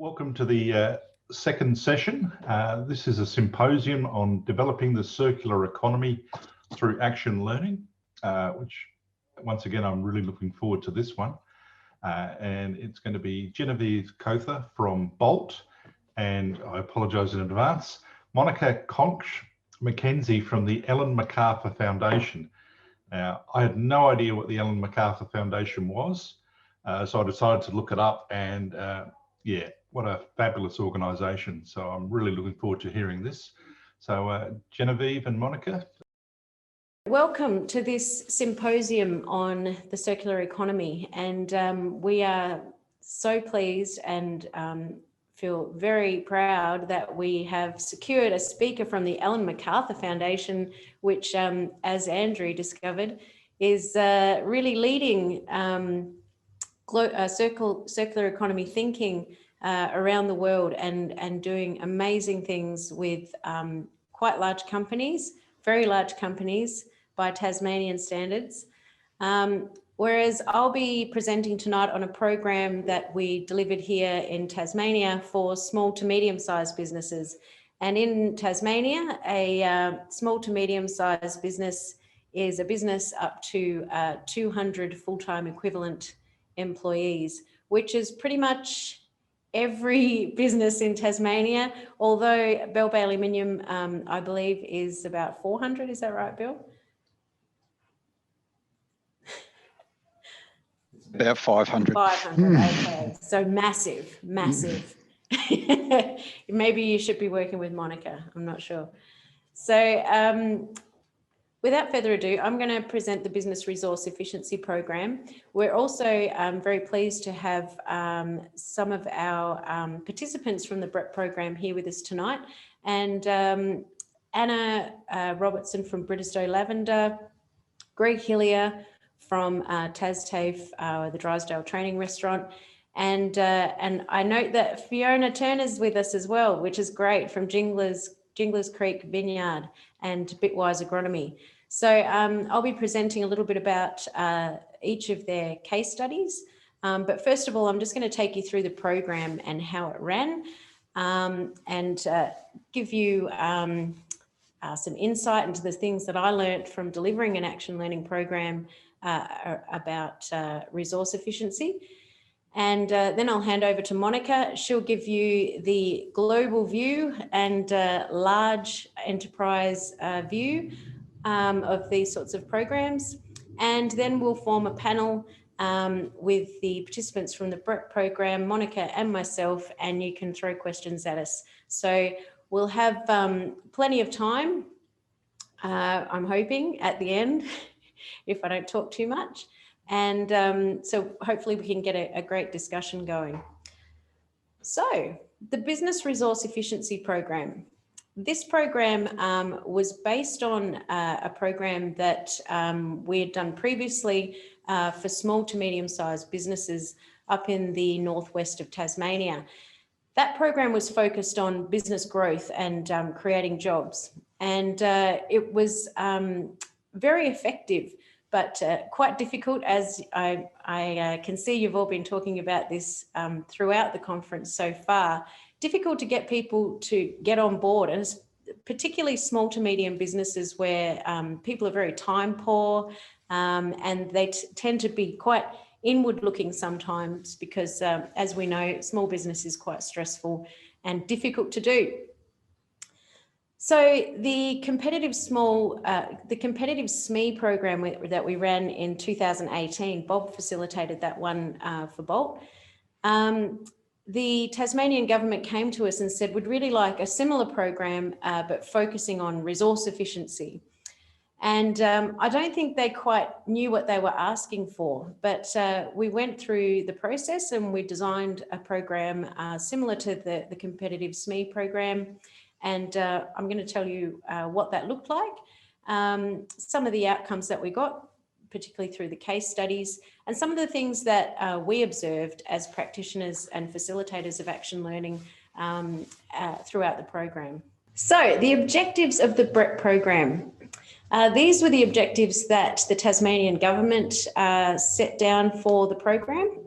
Welcome to the second session. This is a symposium on developing the circular economy through action learning, which once again, I'm really looking forward to this one. And it's going to be Genevieve Cother from BALT, and I apologise in advance, Monika Koncz-Mackenzie from the Ellen Macarthur Foundation. Now, I had no idea what the Ellen Macarthur Foundation was, so I decided to look it up, and yeah, what a fabulous organisation. So I'm really looking forward to hearing this. So Genevieve and Monika. Welcome to this symposium on the circular economy. And we are so pleased and feel very proud that we have secured a speaker from the Ellen Macarthur Foundation, which, as Andrew discovered, is really leading circular economy thinking around the world and doing amazing things with quite large companies, very large companies by Tasmanian standards. Whereas I'll be presenting tonight on a program that we delivered here in Tasmania for small to medium-sized businesses. And in Tasmania, a small to medium-sized business is a business up to 200 full-time equivalent employees, which is pretty much every business in Tasmania, although Bell Bay Aluminium, I believe, is about 400. Is that right, Bill? It's about 500. 500, okay. So massive, massive. Maybe you should be working with Monika, I'm not sure. So without further ado, I'm going to present the Business Resource Efficiency Program. We're also very pleased to have some of our participants from the BREP program here with us tonight. And Anna Robertson from Bristow Lavender, Greg Hillier from TasTAFE, the Drysdale Training Restaurant. And I note that Fiona Turner's with us as well, which is great, from Jinglers Creek Vineyard and Bitwise Agronomy. So I'll be presenting a little bit about each of their case studies. But first of all, I'm just going to take you through the program and how it ran, and give you some insight into the things that I learned from delivering an action learning program about resource efficiency. And then I'll hand over to Monika. She'll give you the global view and large enterprise view of these sorts of programs. And then we'll form a panel with the participants from the BREP program, Monika and myself, and you can throw questions at us. So we'll have plenty of time, I'm hoping, at the end, if I don't talk too much. And so hopefully we can get a great discussion going. So the Business Resource Efficiency Program. This program was based on a program that we had done previously for small to medium-sized businesses up in the northwest of Tasmania. That program was focused on business growth and creating jobs. And it was very effective, but quite difficult, as I can see you've all been talking about this throughout the conference so far. Difficult to get people to get on board, and particularly small to medium businesses where people are very time poor, and they tend to be quite inward looking sometimes because, as we know, small business is quite stressful and difficult to do. So the competitive SME program that we ran in 2018, Bob facilitated that one for BALT. The Tasmanian government came to us and said, we'd really like a similar program, but focusing on resource efficiency. And I don't think they quite knew what they were asking for, but we went through the process and we designed a program similar to the competitive SME program. And I'm going to tell you what that looked like, some of the outcomes that we got, particularly through the case studies, and some of the things that we observed as practitioners and facilitators of action learning throughout the program. So the objectives of the BREP program. These were the objectives that the Tasmanian government set down for the program.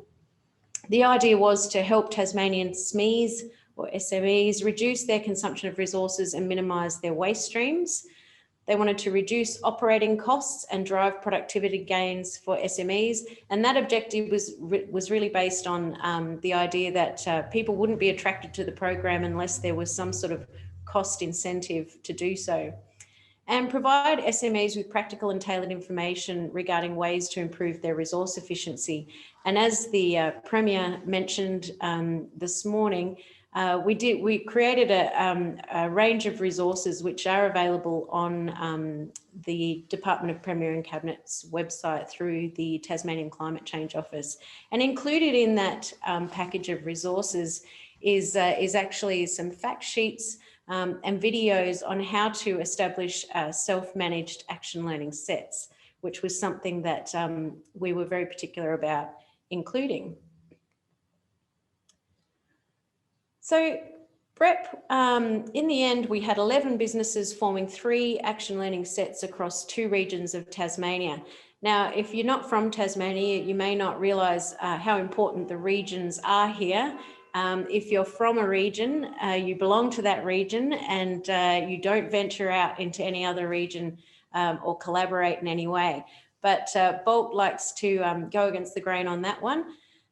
The idea was to help Tasmanian SMEs or SMEs reduce their consumption of resources and minimise their waste streams. They wanted to reduce operating costs and drive productivity gains for SMEs. And that objective was really based on the idea that people wouldn't be attracted to the program unless there was some sort of cost incentive to do so. And provide SMEs with practical and tailored information regarding ways to improve their resource efficiency. And as the Premier mentioned this morning, we created a range of resources which are available on the Department of Premier and Cabinet's website through the Tasmanian Climate Change Office. And included in that package of resources is actually some fact sheets and videos on how to establish self-managed action learning sets, which was something that we were very particular about including. So BREP, in the end, we had 11 businesses forming 3 action learning sets across 2 regions of Tasmania. Now, if you're not from Tasmania, you may not realise how important the regions are here. If you're from a region, you belong to that region and you don't venture out into any other region or collaborate in any way. But BALT likes to go against the grain on that one.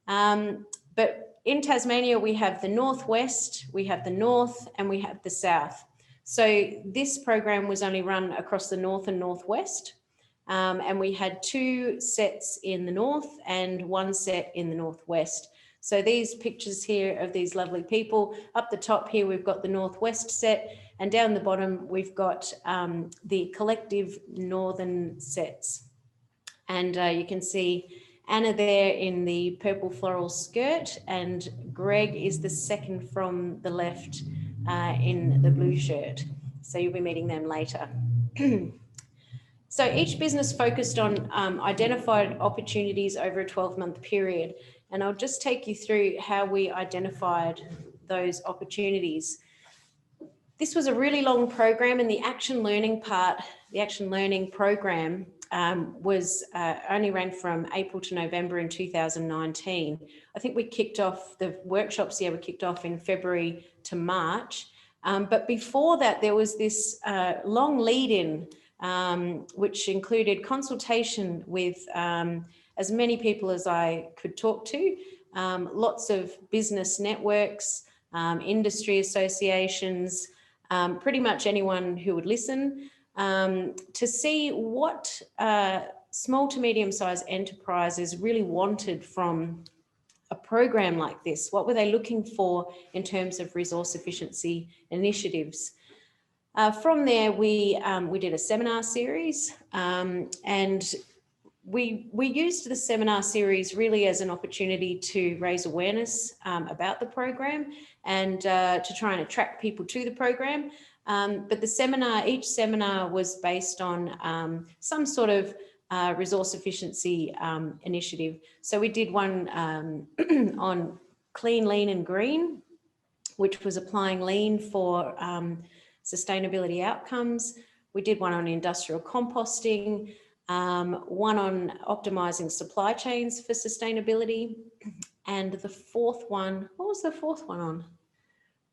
But in Tasmania, we have the northwest, we have the north, and we have the south. So this program was only run across the north and northwest. And we had 2 sets in the north and 1 set in the northwest. So these pictures here of these lovely people, up the top here, we've got the northwest set, and down the bottom, we've got the collective northern sets. And you can see Anna there in the purple floral skirt, and Greg is the second from the left in the blue shirt. So you'll be meeting them later. So each business focused on identified opportunities over a 12-month period. And I'll just take you through how we identified those opportunities. This was a really long program, and the action learning part, the action learning program was only ran from April to November in 2019. I think we kicked off, the workshops here were kicked off in February to March. But before that, there was this long lead-in, which included consultation with as many people as I could talk to, lots of business networks, industry associations, pretty much anyone who would listen, to see what small to medium-sized enterprises really wanted from a program like this. What were they looking for in terms of resource efficiency initiatives? From there, we did a seminar series, and we used the seminar series really as an opportunity to raise awareness about the program and to try and attract people to the program. But the seminar, each seminar was based on some sort of resource efficiency initiative. So we did one on clean, lean and green, which was applying lean for sustainability outcomes. We did one on industrial composting, one on optimizing supply chains for sustainability. And the 4th one, what was the 4th one on?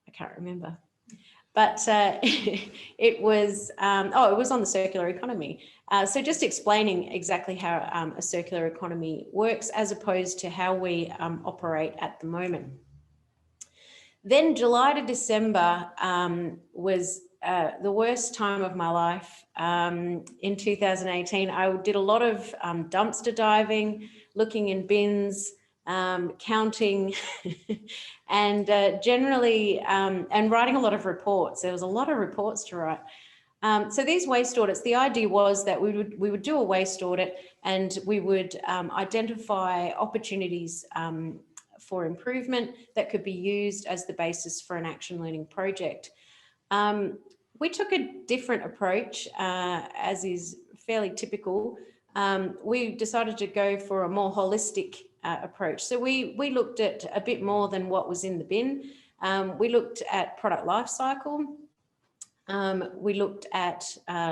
I can't remember. But it was, it was on the circular economy. So just explaining exactly how a circular economy works as opposed to how we operate at the moment. Then July to December was the worst time of my life. In 2018, I did a lot of dumpster diving, looking in bins, counting, and generally, and writing a lot of reports. There was a lot of reports to write. So these waste audits, the idea was that we would do a waste audit and we would identify opportunities for improvement that could be used as the basis for an action learning project. We took a different approach, as is fairly typical. We decided to go for a more holistic approach. So we looked at a bit more than what was in the bin. We looked at product life cycle. We looked at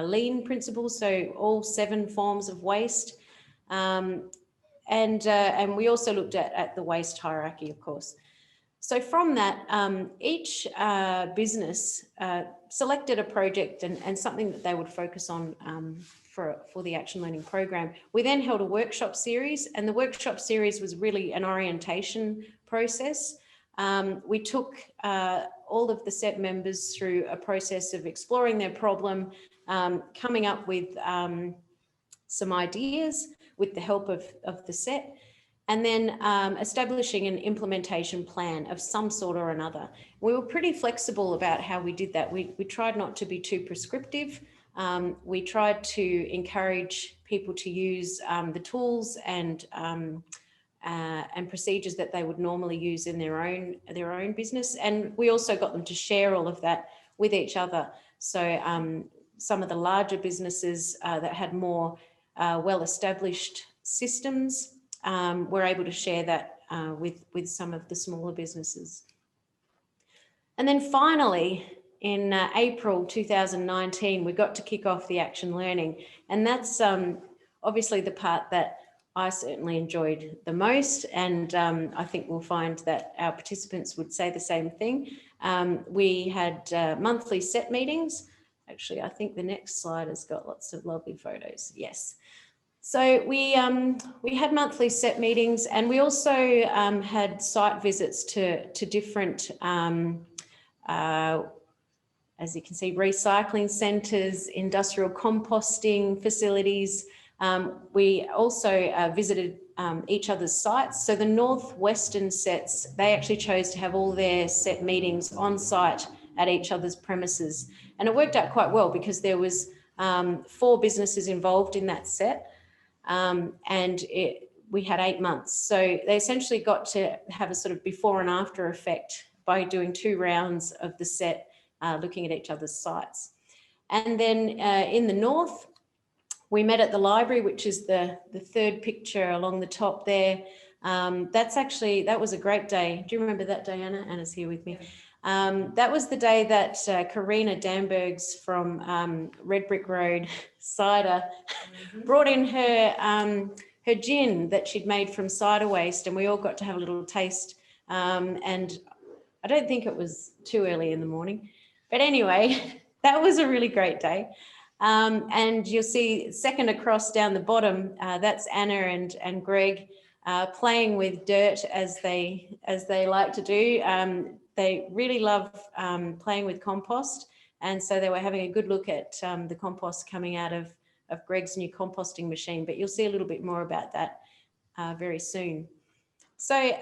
lean principles, so all 7 forms of waste. And we also looked at the waste hierarchy, of course. So from that, each business selected a project and something that they would focus on for the Action Learning program. We then held a workshop series, and the workshop series was really an orientation process. We took all of the set members through a process of exploring their problem, coming up with some ideas with the help of the set, and then establishing an implementation plan of some sort or another. We were pretty flexible about how we did that. We tried not to be too prescriptive. We tried to encourage people to use the tools and procedures that they would normally use in their own business. And we also got them to share all of that with each other. So some of the larger businesses that had more well-established systems were able to share that with some of the smaller businesses. And then finally, in April 2019, we got to kick off the Action Learning. And that's obviously the part that I certainly enjoyed the most. And I think we'll find that our participants would say the same thing. We had monthly set meetings. Actually, I think the next slide has got lots of lovely photos. Yes. So we had monthly set meetings, and we also had site visits to different, as you can see, recycling centres, industrial composting facilities. We also visited each other's sites. So the northwestern sets, they actually chose to have all their set meetings on site at each other's premises. And it worked out quite well because there was 4 businesses involved in that set. And we had 8 months. So they essentially got to have a sort of before and after effect by doing 2 rounds of the set, looking at each other's sites. And then in the north, we met at the library, which is the third picture along the top there. That was a great day. Do you remember that day, Anna? Anna's here with me. That was the day that Karina Dambergs from Red Brick Road Cider brought in her gin that she'd made from cider waste, and we all got to have a little taste. And I don't think it was too early in the morning. But anyway, that was a really great day. And you'll see second across down the bottom, that's Anna and Greg playing with dirt as they like to do. They really love playing with compost, and so they were having a good look at the compost coming out of Greg's new composting machine, but you'll see a little bit more about that very soon. So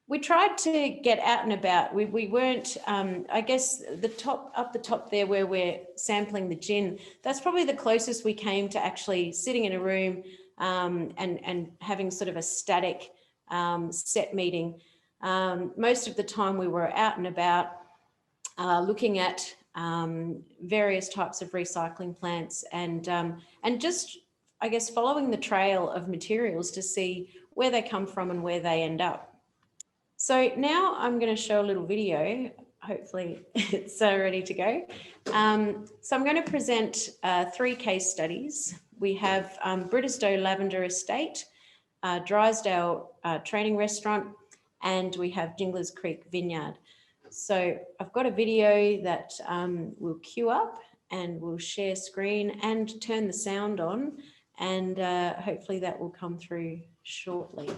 we tried to get out and about. We weren't, I guess, up the top there where we're sampling the gin, that's probably the closest we came to actually sitting in a room and having sort of a static set meeting. Most of the time we were out and about looking at various types of recycling plants and just, I guess, following the trail of materials to see where they come from and where they end up. So now I'm going to show a little video. Hopefully it's ready to go. So I'm going to present 3 case studies. We have Britisdow Lavender Estate, Drysdale Training Restaurant, and we have Jinglers Creek Vineyard. So I've got a video that we'll queue up and we'll share screen and turn the sound on, and hopefully that will come through shortly.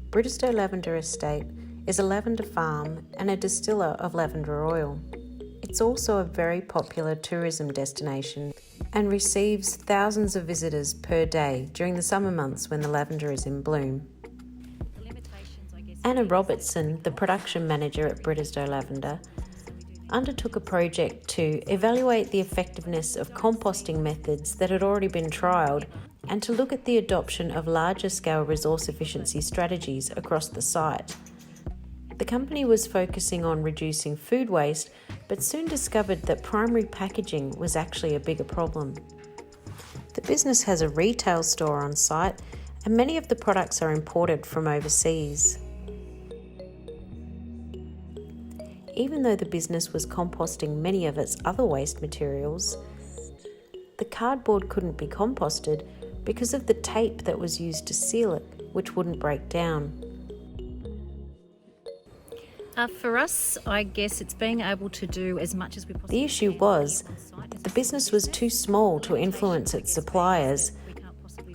Britisdow Lavender Estate is a lavender farm and a distiller of lavender oil. It's also a very popular tourism destination and receives thousands of visitors per day during the summer months when the lavender is in bloom. Anna Robertson, the production manager at Britisdow Lavender, undertook a project to evaluate the effectiveness of composting methods that had already been trialled and to look at the adoption of larger scale resource efficiency strategies across the site. The company was focusing on reducing food waste, but soon discovered that primary packaging was actually a bigger problem. The business has a retail store on site, and many of the products are imported from overseas. even though the business was composting many of its other waste materials, the cardboard couldn't be composted because of the tape that was used to seal it, which wouldn't break down. For us, I guess it's being able to do as much as we possibly can. The issue was that the business was too small to influence its suppliers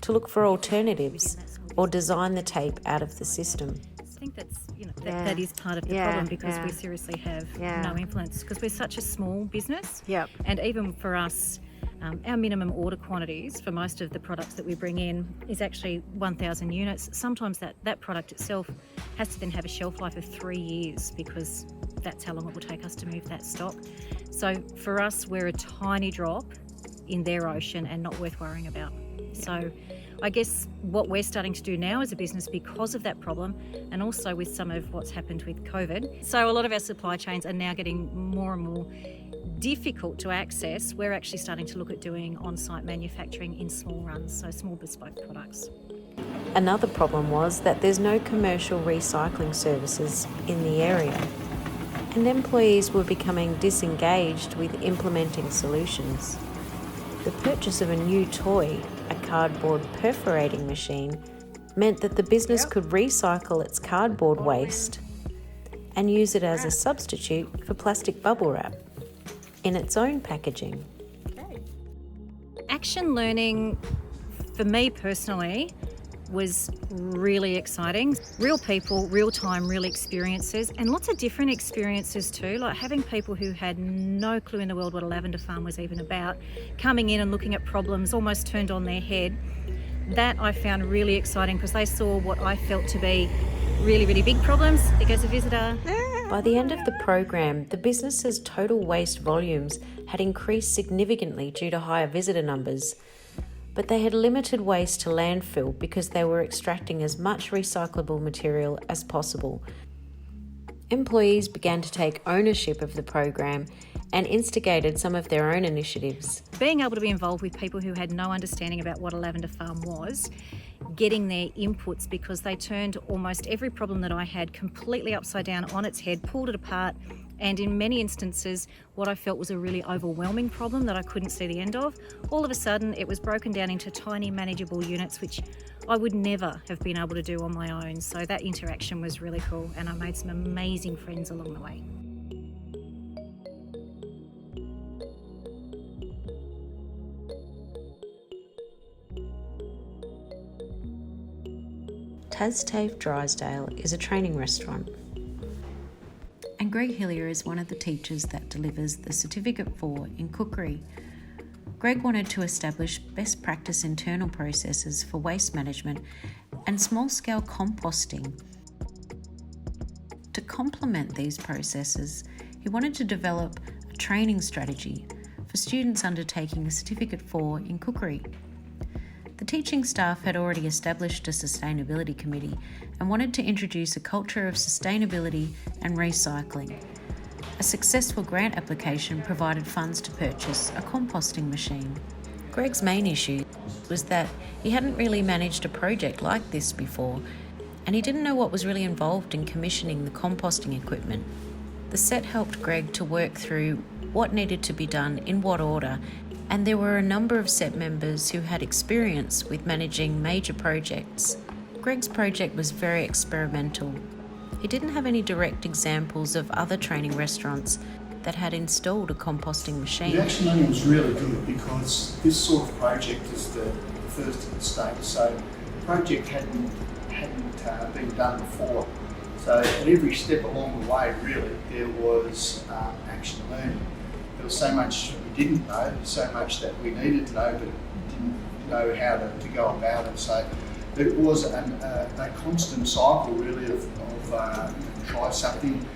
to look for alternatives or design the tape out of the system. I think that is part of the problem, because we seriously have no influence, because we're such a small business. Yep. And even for us, our minimum order quantities for most of the products that we bring in is actually 1,000 units. Sometimes that product itself has to then have a shelf life of 3 years, because that's how long it will take us to move that stock. So for us, we're a tiny drop in their ocean and not worth worrying about. So I guess what we're starting to do now as a business, because of that problem, and also with some of what's happened with COVID, so a lot of our supply chains are now getting more and more difficult to access. We're actually starting to look at doing on-site manufacturing in small runs, so small bespoke products. Another problem was that there's no commercial recycling services in the area, and employees were becoming disengaged with implementing solutions. The purchase of a new toy, a cardboard perforating machine, meant that the business could recycle its cardboard waste and use it as a substitute for plastic bubble wrap in its own packaging. Action learning, for me personally, was really exciting. Real people, real time, real experiences, and lots of different experiences too, like having people who had no clue in the world what a lavender farm was even about, coming in and looking at problems almost turned on their head. That I found really exciting, because they saw what I felt to be really, really big problems. There goes a visitor. By the end of the program, the business's total waste volumes had increased significantly due to higher visitor numbers, but they had limited waste to landfill because they were extracting as much recyclable material as possible. Employees began to take ownership of the program and instigated some of their own initiatives. Being able to be involved with people who had no understanding about what a lavender farm was, getting their inputs, because they turned almost every problem that I had completely upside down on its head, pulled it apart, and in many instances, what I felt was a really overwhelming problem that I couldn't see the end of, all of a sudden it was broken down into tiny manageable units, which I would never have been able to do on my own. So that interaction was really cool, and I made some amazing friends along the way. TasTAFE Drysdale is a training restaurant, and Greg Hillier is one of the teachers that delivers the Certificate 4 in cookery. Greg wanted to establish best practice internal processes for waste management and small-scale composting. To complement these processes, he wanted to develop a training strategy for students undertaking a Certificate 4 in cookery. The teaching staff had already established a sustainability committee and wanted to introduce a culture of sustainability and recycling. A successful grant application provided funds to purchase a composting machine. Greg's main issue was that he hadn't really managed a project like this before, and he didn't know what was really involved in commissioning the composting equipment. The set helped Greg to work through what needed to be done in what order, and there were a number of set members who had experience with managing major projects. Greg's project was very experimental. He didn't have any direct examples of other training restaurants that had installed a composting machine. The action learning was really good, because this sort of project is the first in the state, so the project hadn't been done before. So at every step along the way, really, there was action learning. There was so much we didn't know, so much that we needed to know, but didn't know how to go about it. So it was a constant cycle, really, of try something,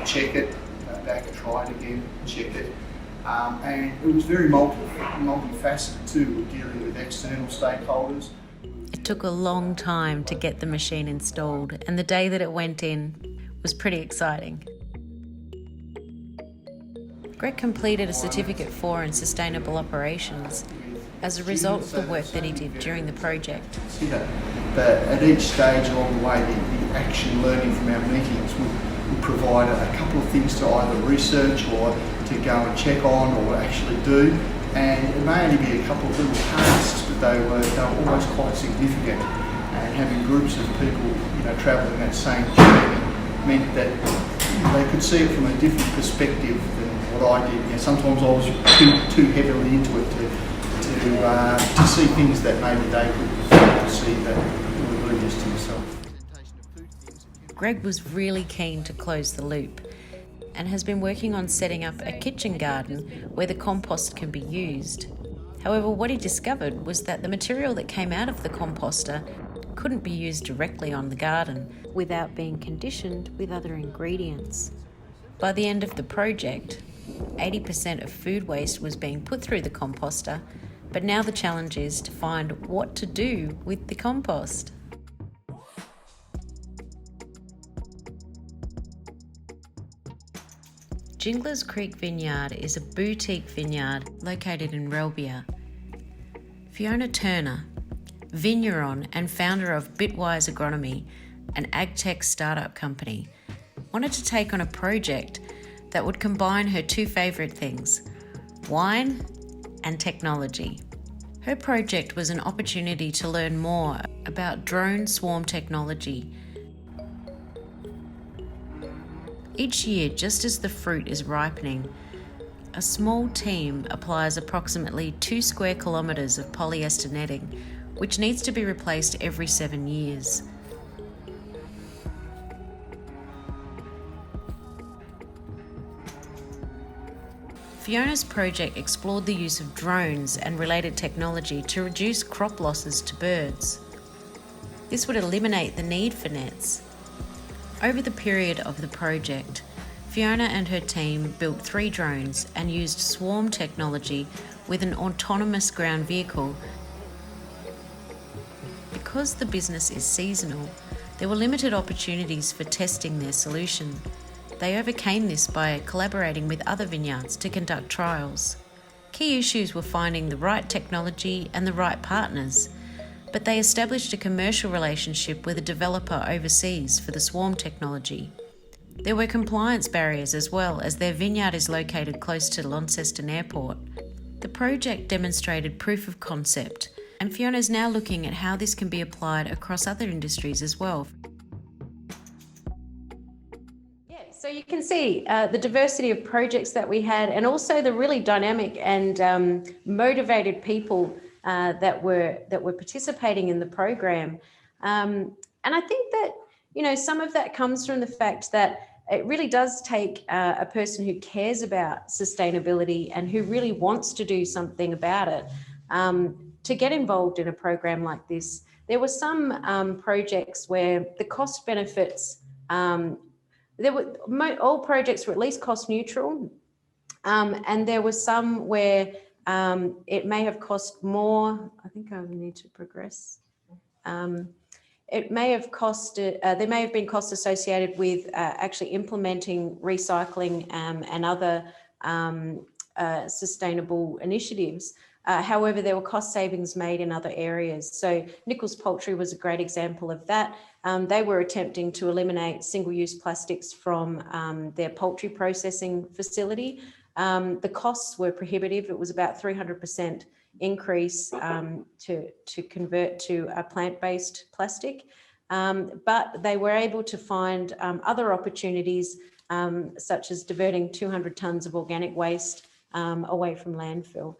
check it, go back, try it again, check it. And it was very multifaceted too, dealing with external stakeholders. It took a long time to get the machine installed, and the day that it went in was pretty exciting. Greg completed a Certificate 4 in Sustainable Operations as a result of the work that he did during the project. But at each stage along the way, the action learning from our meetings would provide a couple of things to either research or to go and check on or actually do. And it may only be a couple of little tasks, but they were always quite significant. And having groups of people, travelling that same journey meant that they could see it from a different perspective than what I did. Sometimes I was too heavily into it to see things that maybe they could see that were oblivious to themselves. Greg was really keen to close the loop and has been working on setting up a kitchen garden where the compost can be used. However, what he discovered was that the material that came out of the composter couldn't be used directly on the garden without being conditioned with other ingredients. By the end of the project, 80% of food waste was being put through the composter, but now the challenge is to find what to do with the compost. Jingler's Creek Vineyard is a boutique vineyard located in Relbia. Fiona Turner, vigneron and founder of Bitwise Agronomy, an agtech startup company, wanted to take on a project that would combine her two favourite things, wine and technology. Her project was an opportunity to learn more about drone swarm technology. Each year, just as the fruit is ripening, a small team applies approximately 2 square kilometres of polyester netting, which needs to be replaced every 7 years. Fiona's project explored the use of drones and related technology to reduce crop losses to birds. This would eliminate the need for nets. Over the period of the project, Fiona and her team built 3 drones and used swarm technology with an autonomous ground vehicle. Because the business is seasonal, there were limited opportunities for testing their solution. They overcame this by collaborating with other vineyards to conduct trials. Key issues were finding the right technology and the right partners, but they established a commercial relationship with a developer overseas for the swarm technology. There were compliance barriers as well, as their vineyard is located close to Launceston Airport. The project demonstrated proof of concept, and Fiona is now looking at how this can be applied across other industries as well. So you can see the diversity of projects that we had, and also the really dynamic and motivated people that were participating in the program. And I think that, some of that comes from the fact that it really does take a person who cares about sustainability and who really wants to do something about it to get involved in a program like this. There were some projects where the cost benefits, all projects were at least cost neutral, and there were some where it may have cost more. I think I need to progress. It may have costed, there may have been costs associated with actually implementing recycling and other sustainable initiatives. However, there were cost savings made in other areas. So Nichols Poultry was a great example of that. They were attempting to eliminate single-use plastics from their poultry processing facility. The costs were prohibitive. It was about 300% increase to convert to a plant-based plastic. But they were able to find other opportunities, such as diverting 200 tonnes of organic waste away from landfill.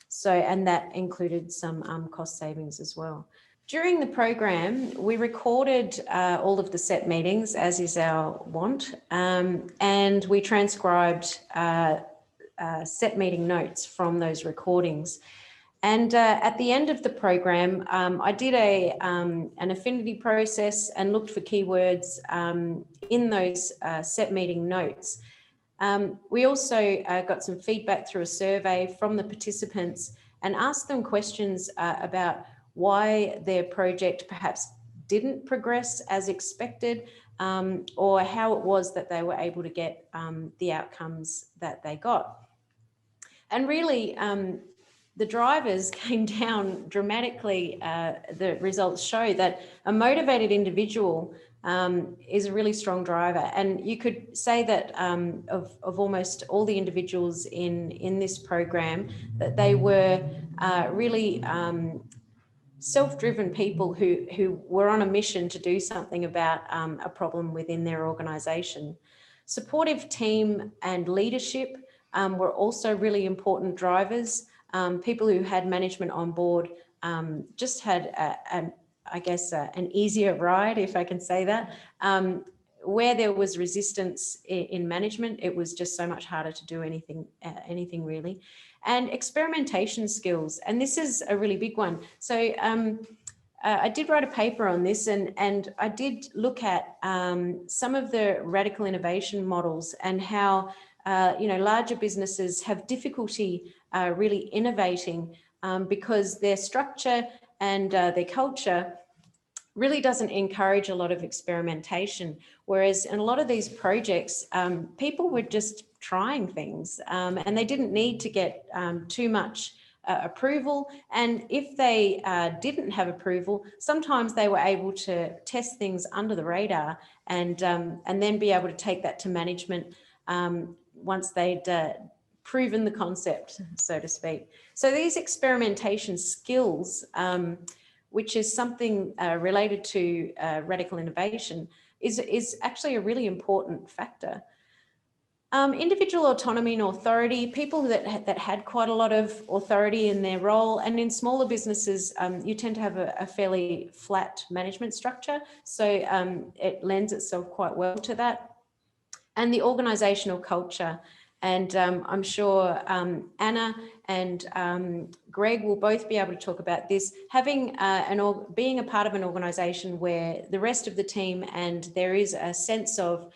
So, and that included some cost savings as well. During the program, we recorded all of the set meetings, as is our wont, and we transcribed set meeting notes from those recordings. And at the end of the program, I did an affinity process and looked for keywords in those set meeting notes. We also got some feedback through a survey from the participants and asked them questions about why their project perhaps didn't progress as expected, or how it was that they were able to get the outcomes that they got. And really, the drivers came down dramatically. The results show that a motivated individual is a really strong driver. And you could say that of almost all the individuals in this program, that they were really self-driven people who were on a mission to do something about a problem within their organisation. Supportive team and leadership were also really important drivers. People who had management on board just had an easier ride, if I can say that. Where there was resistance in management, it was just so much harder to do anything really. And experimentation skills, and this is a really big one. So I did write a paper on this, and I did look at some of the radical innovation models and how larger businesses have difficulty really innovating because their structure and their culture really doesn't encourage a lot of experimentation. Whereas in a lot of these projects, people were just trying things and they didn't need to get too much approval. And if they didn't have approval, sometimes they were able to test things under the radar and then be able to take that to management once they'd proven the concept, so to speak. So these experimentation skills, which is something related to radical innovation, is actually a really important factor. Individual autonomy and authority, people that had quite a lot of authority in their role, and in smaller businesses, you tend to have a fairly flat management structure. So it lends itself quite well to that. And the organisational culture. And I'm sure Anna and Greg will both be able to talk about this. Having being a part of an organisation where the rest of the team and there is a sense of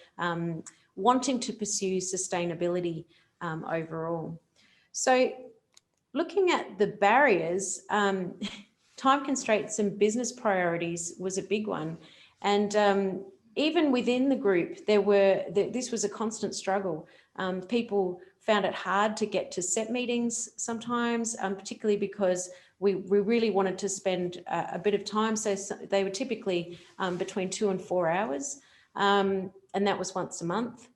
wanting to pursue sustainability overall. So looking at the barriers, time constraints and business priorities was a big one. And even within the group, this was a constant struggle. People found it hard to get to set meetings sometimes, particularly because we really wanted to spend a bit of time. So they were typically between 2 and 4 hours, and that was once a month.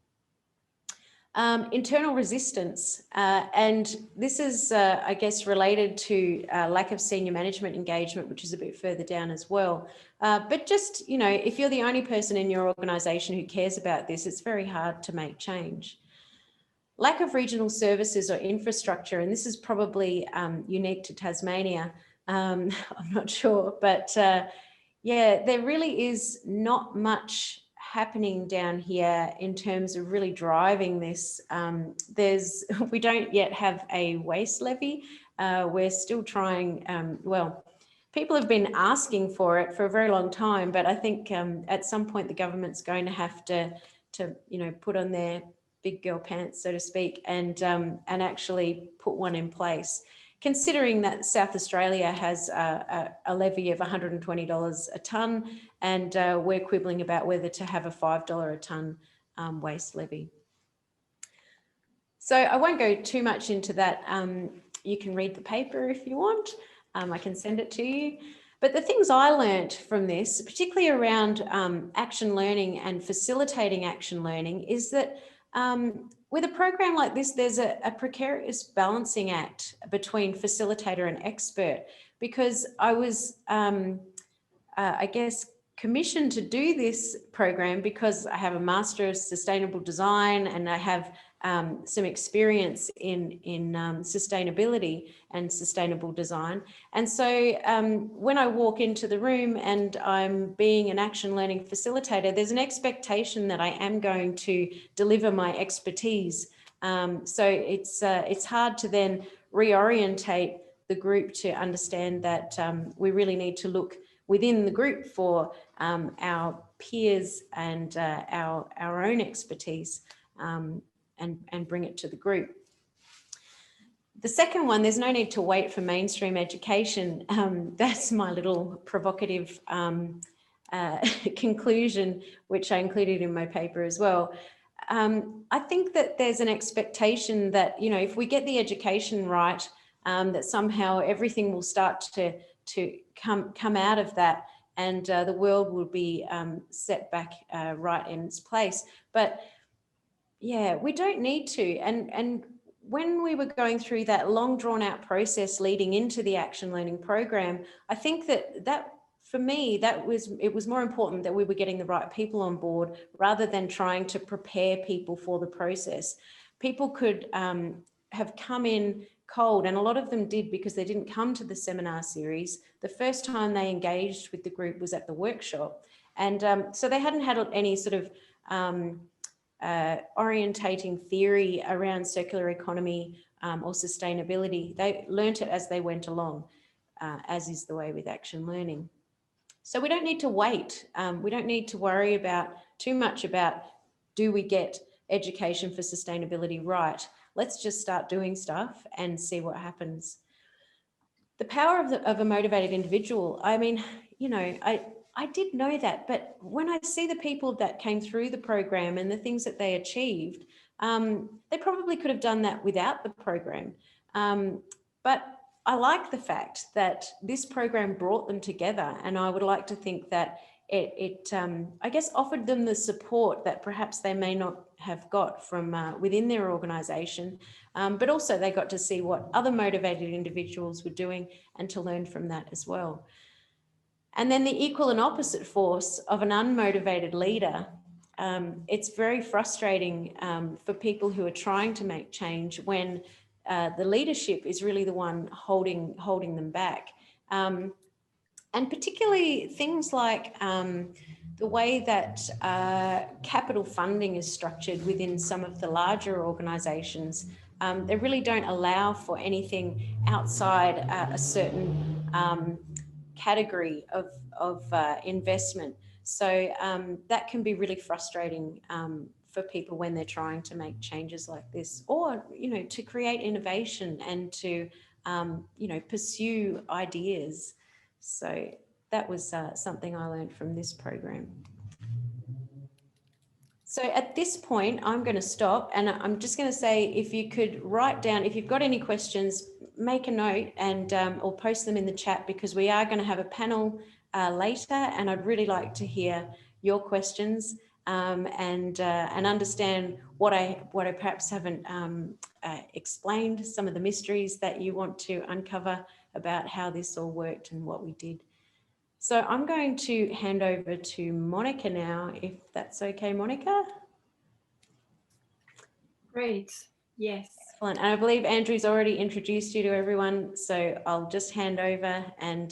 Internal resistance, and this is, I guess, related to lack of senior management engagement, which is a bit further down as well. But just, if you're the only person in your organisation who cares about this, it's very hard to make change. Lack of regional services or infrastructure, and this is probably unique to Tasmania, I'm not sure, but yeah, there really is not much happening down here in terms of really driving this. We don't yet have a waste levy. We're still trying, well, people have been asking for it for a very long time, but I think at some point the government's going to have to put on their big girl pants, so to speak, and actually put one in place. Considering that South Australia has a levy of $120 a tonne, and we're quibbling about whether to have a $5 a tonne waste levy. So I won't go too much into that. You can read the paper if you want. I can send it to you. But the things I learnt from this, particularly around action learning and facilitating action learning, is that with a program like this, there's a precarious balancing act between facilitator and expert, because I was, I guess, commissioned to do this program because I have a Master of Sustainable Design and I have some experience in sustainability and sustainable design. And so when I walk into the room and I'm being an action learning facilitator, there's an expectation that I am going to deliver my expertise. So it's hard to then reorientate the group to understand that we really need to look within the group for our peers and our own expertise. And bring it to the group. The second one, there's no need to wait for mainstream education. That's my little provocative conclusion, which I included in my paper as well. I think that there's an expectation that, if we get the education right, that somehow everything will start to come out of that and the world would be set back right in its place. But yeah, we don't need to. And when we were going through that long drawn out process leading into the action learning program, I think that for me, it was more important that we were getting the right people on board rather than trying to prepare people for the process. People could have come in cold, and a lot of them did because they didn't come to the seminar series. The first time they engaged with the group was at the workshop. And so they hadn't had any sort of orientating theory around circular economy or sustainability. They learnt it as they went along, as is the way with action learning. So we don't need to wait. We don't need to worry too much about, do we get education for sustainability right? Let's just start doing stuff and see what happens. The power of a motivated individual. I mean, you know, I did know that, but when I see the people that came through the program and the things that they achieved, they probably could have done that without the program. But I like the fact that this program brought them together, and I would like to think that it I guess, offered them the support that perhaps they may not have got from within their organisation, but also they got to see what other motivated individuals were doing and to learn from that as well. And then the equal and opposite force of an unmotivated leader. It's very frustrating for people who are trying to make change when the leadership is really the one holding them back. And particularly things like the way that capital funding is structured within some of the larger organisations. They really don't allow for anything outside a certain category of investment. So that can be really frustrating for people when they're trying to make changes like this, or, you know, to create innovation and to, you know, pursue ideas. So that was something I learned from this program. So at this point, I'm going to stop, and I'm just going to say, if you could write down, if you've got any questions, make a note and or post them in the chat, because we are going to have a panel later, and I'd really like to hear your questions and understand what I perhaps haven't explained, some of the mysteries that you want to uncover about how this all worked and what we did. So I'm going to hand over to Monika now, if that's okay, Monika. Great, yes. Excellent. And I believe Andrew's already introduced you to everyone, so I'll just hand over, and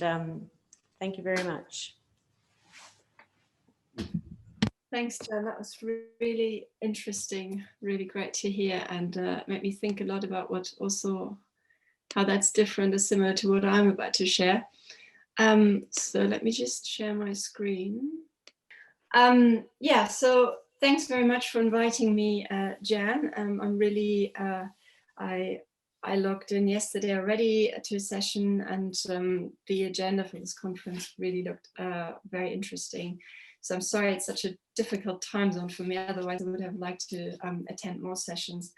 thank you very much. Thanks, Jen. That was really interesting, really great to hear, and made me think a lot about how that's different or similar to what I'm about to share. So let me just share my screen. Yeah, so thanks very much for inviting me, Jan. I'm really, I logged in yesterday already to a session, and the agenda for this conference really looked very interesting. So I'm sorry it's such a difficult time zone for me, otherwise I would have liked to attend more sessions.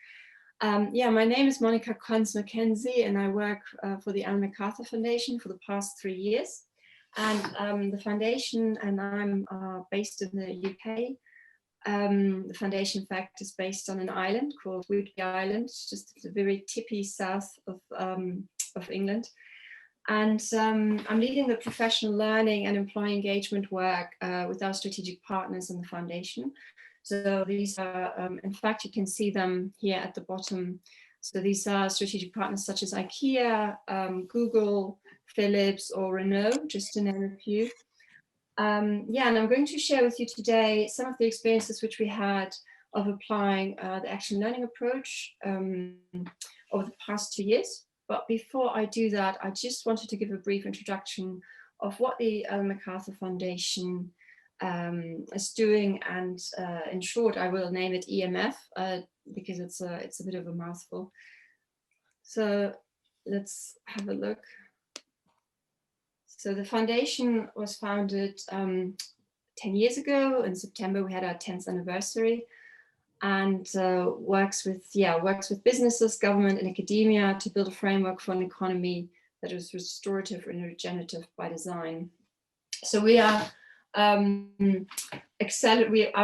Yeah, my name is Monika Koncz-Mackenzie, and I work for the Macarthur Foundation for the past 3 years. And the foundation and I'm based in the UK. The foundation, in fact, is based on an island called Whidbey Island, just the very tippy south of England. And I'm leading the professional learning and employee engagement work with our strategic partners in the foundation. So these are, in fact, you can see them here at the bottom. So these are strategic partners such as IKEA, Google, Philips, or Renault, just to name a few. Yeah, and I'm going to share with you today some of the experiences which we had of applying the action learning approach over the past 2 years. But before I do that, I just wanted to give a brief introduction of what the Macarthur Foundation is doing, and in short, I will name it EMF because it's a bit of a mouthful. So let's have a look. So the foundation was founded 10 years ago. In September, we had our 10th anniversary, and works with businesses, government, and academia to build a framework for an economy that is restorative and regenerative by design. So we are our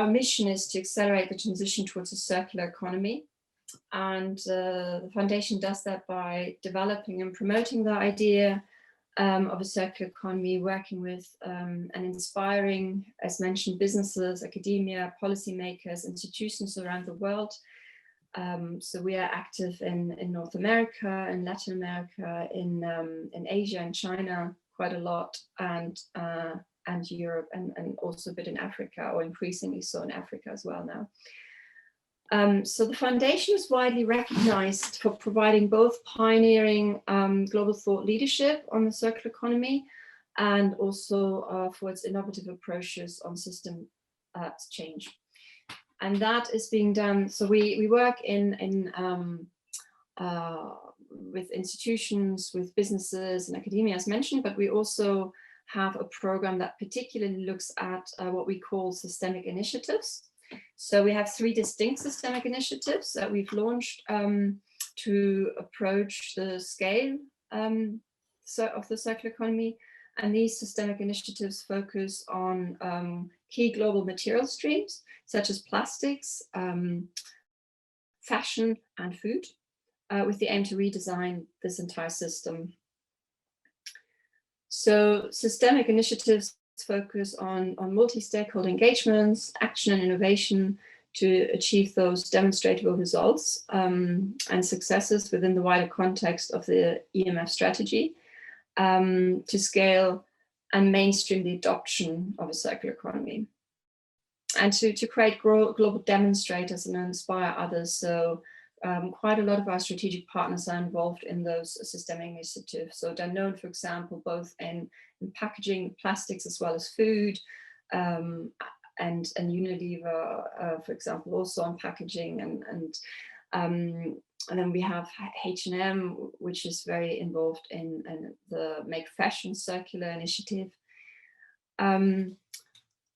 mission is to accelerate the transition towards a circular economy, and the foundation does that by developing and promoting the idea of a circular economy, working with and inspiring, as mentioned, businesses, academia, policymakers, institutions around the world. So we are active in North America, in Latin America, in Asia and China quite a lot, and Europe, and also a bit in Africa, or increasingly so in Africa as well now. So the foundation is widely recognized for providing both pioneering global thought leadership on the circular economy, and also for its innovative approaches on system change. And that is being done. So we work with institutions, with businesses and academia, as mentioned, but we also have a program that particularly looks at what we call systemic initiatives. So we have 3 distinct systemic initiatives that we've launched to approach the scale of the circular economy. And these systemic initiatives focus on key global material streams, such as plastics, fashion, and food, with the aim to redesign this entire system. So systemic initiatives focus on multi-stakeholder engagements, action and innovation to achieve those demonstrable results and successes within the wider context of the EMF strategy, to scale and mainstream the adoption of a circular economy, and to create global demonstrators and inspire others. So quite a lot of our strategic partners are involved in those systemic initiatives. So Danone, for example, both in packaging, plastics, as well as food, and Unilever, for example, also on packaging, and then we have H&M, which is very involved in the Make Fashion Circular initiative.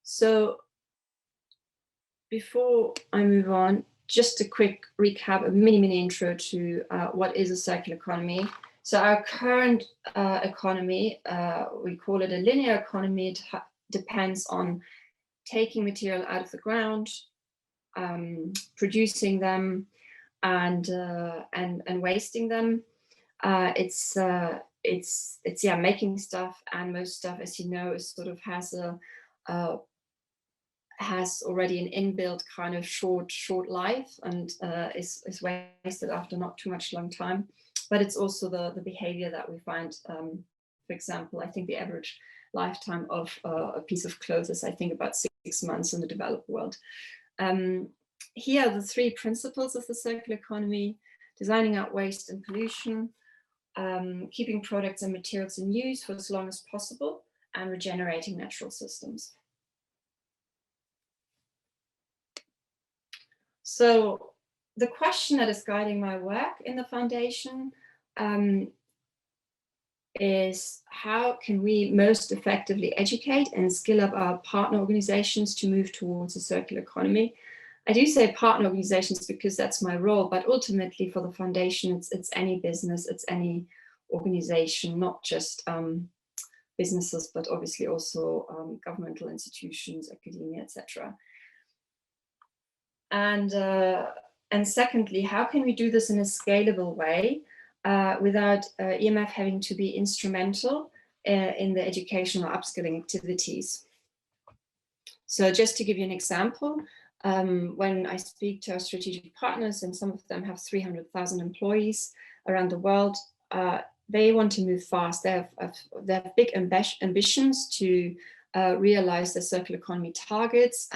So before I move on, just a quick recap, a mini intro to what is a circular economy. So our current economy, we call it a linear economy. It depends on taking material out of the ground, producing them, and wasting them. It's making stuff, and most stuff, as you know, is sort of has already an inbuilt kind of short life, and is wasted after not too much long time. But it's also the behavior that we find. For example, I think the average lifetime of a piece of clothes is, I think, about 6 months in the developed world. Here are the 3 principles of the circular economy: designing out waste and pollution, keeping products and materials in use for as long as possible, and regenerating natural systems. So the question that is guiding my work in the foundation is, how can we most effectively educate and skill up our partner organizations to move towards a circular economy? I do say partner organizations because that's my role, but ultimately for the foundation, it's any business, it's any organization, not just businesses, but obviously also governmental institutions, academia, etc. And secondly, how can we do this in a scalable way without EMF having to be instrumental in the educational upskilling activities? So just to give you an example, when I speak to our strategic partners, and some of them have 300,000 employees around the world, they want to move fast. They have big ambitions to realize their circular economy targets,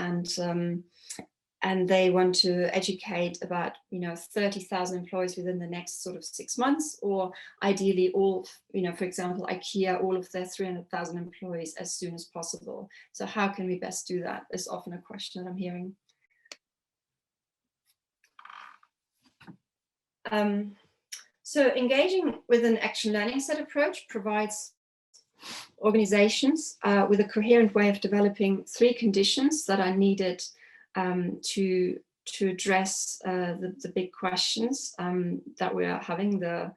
and they want to educate about 30,000 employees within the next sort of 6 months, or ideally all, for example, IKEA, all of their 300,000 employees as soon as possible. So how can we best do that is often a question that I'm hearing. So engaging with an action learning set approach provides organizations with a coherent way of developing 3 conditions that are needed to address the big questions that we are having, the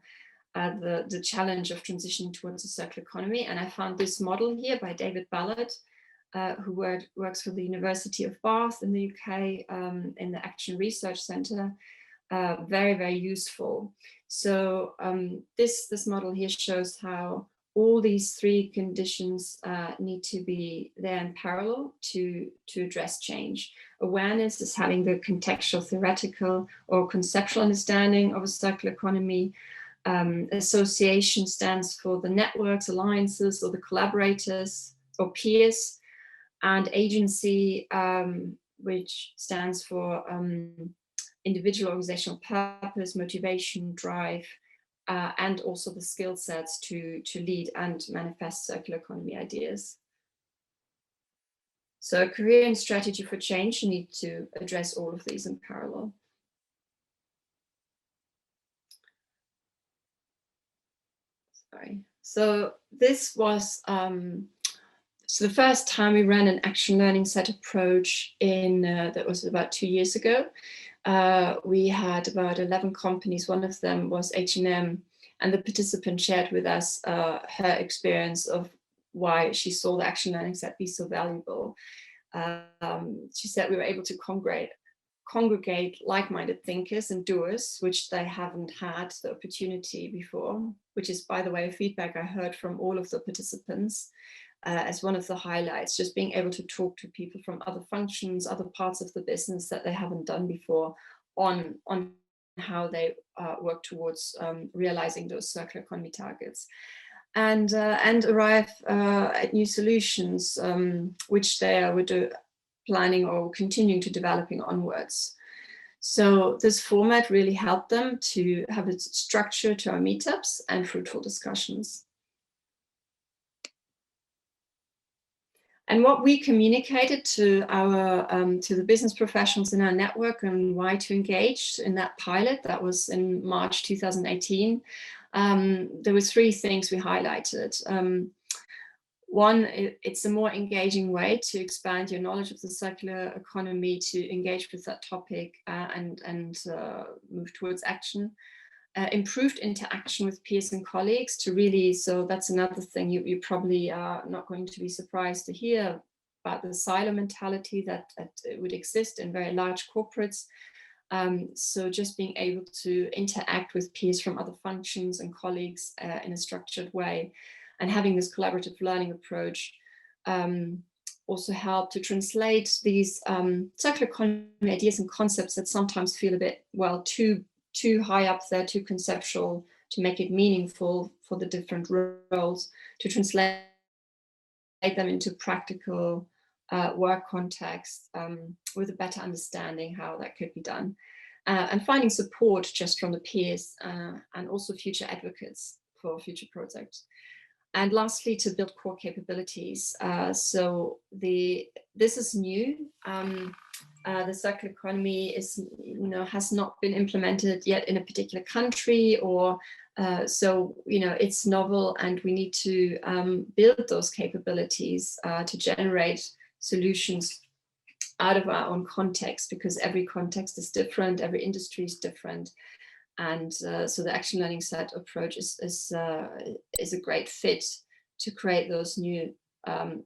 the challenge of transitioning towards a circular economy. And I found this model here by David Ballard, who works for the University of Bath in the UK in the Action Research Centre, very, very useful. So this model here shows how all these three conditions need to be there in parallel to address change. Awareness is having the contextual, theoretical, or conceptual understanding of a circular economy. Association stands for the networks, alliances, or the collaborators or peers, and agency, which stands for individual organizational purpose, motivation, drive, and also the skill sets to lead and manifest circular economy ideas. So a career and strategy for change need to address all of these in parallel. Sorry. So this was so the first time we ran an action learning set approach in that was about 2 years ago. We had about 11 companies. One of them was H&M, and the participant shared with us her experience of why she saw the action learning set be so valuable. She said we were able to congregate like-minded thinkers and doers, which they haven't had the opportunity before, which is, by the way, feedback I heard from all of the participants as one of the highlights, just being able to talk to people from other functions, other parts of the business that they haven't done before on how they work towards realizing those circular economy targets. And arrive at new solutions, which they were planning or continuing to developing onwards. So this format really helped them to have a structure to our meetups and fruitful discussions. And what we communicated to our to the business professionals in our network and why to engage in that pilot, that was in March 2018. There were 3 things we highlighted. One, it's a more engaging way to expand your knowledge of the circular economy, to engage with that topic and move towards action. Improved interaction with peers and colleagues to really, so that's another thing you probably are not going to be surprised to hear about the silo mentality that would exist in very large corporates. So just being able to interact with peers from other functions and colleagues in a structured way, and having this collaborative learning approach also helped to translate these circular economy ideas and concepts that sometimes feel a bit, well, too high up there, too conceptual, to make it meaningful for the different roles, to translate them into practical work context with a better understanding how that could be done. And finding support just from the peers and also future advocates for future projects. And lastly, to build core capabilities. So this is new. The circular economy is, has not been implemented yet in a particular country, or so it's novel, and we need to build those capabilities to generate solutions out of our own context, because every context is different, every industry is different. And so the action learning set approach is a great fit to create those new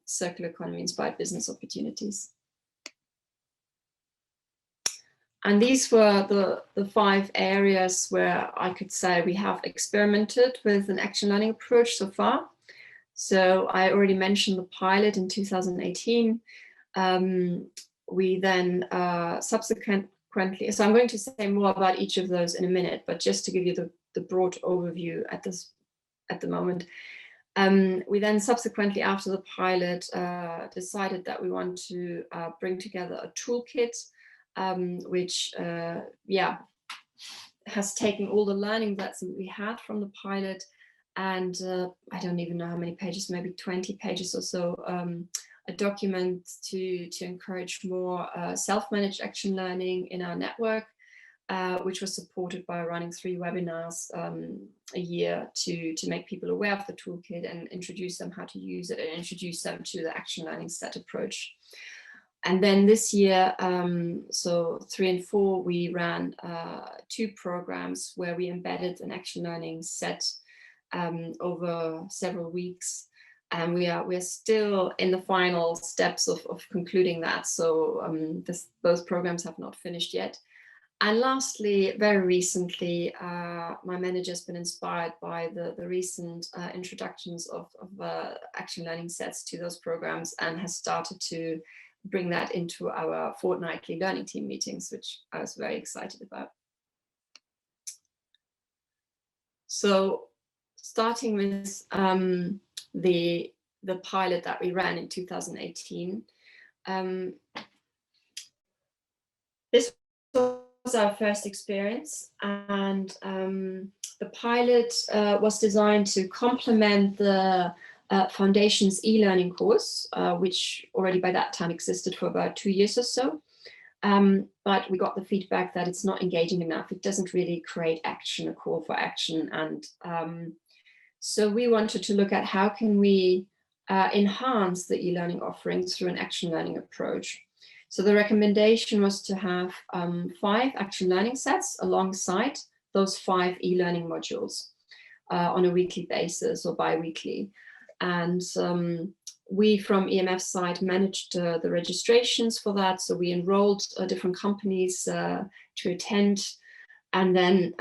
circular economy inspired business opportunities. And these were the 5 areas where I could say we have experimented with an action learning approach so far. So I already mentioned the pilot in 2018. We then subsequently, so I'm going to say more about each of those in a minute, but just to give you the broad overview at the moment. We then subsequently, after the pilot, decided that we want to bring together a toolkit which has taken all the learning that we had from the pilot, and I don't even know how many pages, maybe 20 pages or so, a document to encourage more self-managed action learning in our network, which was supported by running 3 webinars a year to make people aware of the toolkit and introduce them how to use it and introduce them to the action learning set approach. And then this year, so 3 and 4, we ran 2 programs where we embedded an action learning set over several weeks. And we're still in the final steps of concluding that. So both programs have not finished yet. And lastly, very recently, my manager has been inspired by the recent introductions of action learning sets to those programs, and has started to bring that into our fortnightly learning team meetings, which I was very excited about. So starting with the pilot that we ran in 2018, this was our first experience, and the pilot was designed to complement the Foundations e-learning course, which already by that time existed for about 2 years or so. But we got the feedback that it's not engaging enough. It doesn't really create action, a call for action. And so we wanted to look at how can we enhance the e-learning offerings through an action learning approach. So the recommendation was to have 5 action learning sets alongside those 5 e-learning modules on a weekly basis or bi-weekly. And we from EMF's side managed the registrations for that. So we enrolled different companies to attend, and then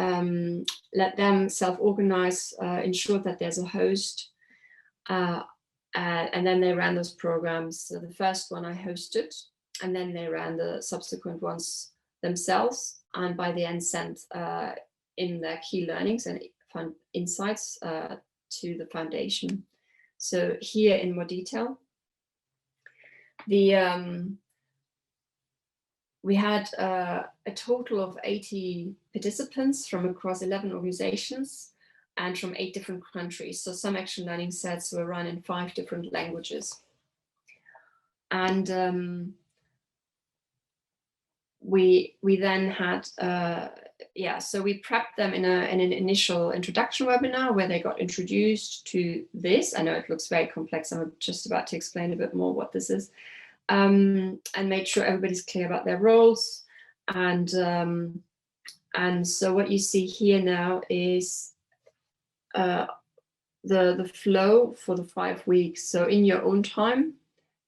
let them self-organize, ensured that there's a host. And then they ran those programs. So the first one I hosted, and then they ran the subsequent ones themselves. And by the end sent in their key learnings and insights to the foundation. So here in more detail, we had a total of 80 participants from across 11 organizations and from 8 different countries. So some action learning sets were run in 5 different languages. And we then had, so we prepped them in an initial introduction webinar where they got introduced to this. I know it looks very complex. I'm just about to explain a bit more what this is, and made sure everybody's clear about their roles. And so what you see here now is the flow for the 5 weeks. So in your own time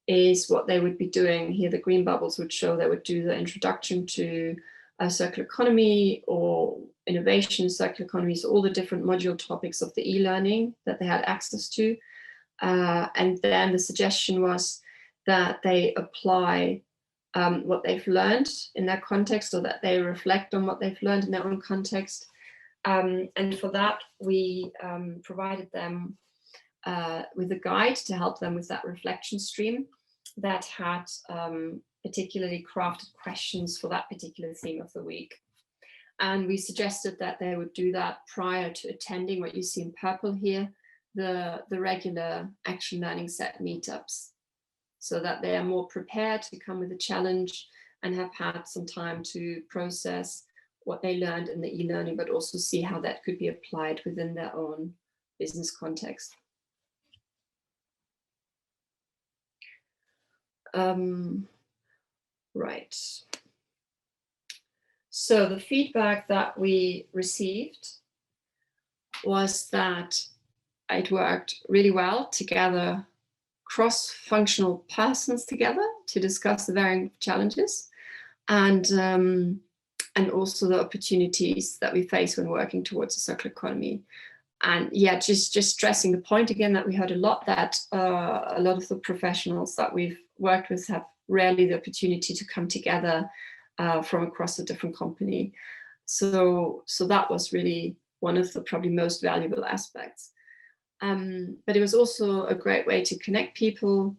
is what they would be doing. Here the green bubbles would show they would do the introduction to a circular economy or innovation, circular economies, all the different module topics of the e-learning that they had access to. And then the suggestion was that they apply what they've learned in their context, or that they reflect on what they've learned in their own context. And for that, we provided them with a guide to help them with that reflection stream that had particularly crafted questions for that particular theme of the week. And we suggested that they would do that prior to attending what you see in purple here, the regular action learning set meetups, so that they are more prepared to come with a challenge and have had some time to process what they learned in the e-learning, but also see how that could be applied within their own business context. Right. So the feedback that we received was that it worked really well to gather cross-functional persons together to discuss the varying challenges, and also the opportunities that we face when working towards a circular economy. And yeah, just stressing the point again that we heard a lot, that a lot of the professionals that we've worked with have rarely the opportunity to come together from across a different company. So that was really one of the probably most valuable aspects. But it was also a great way to connect people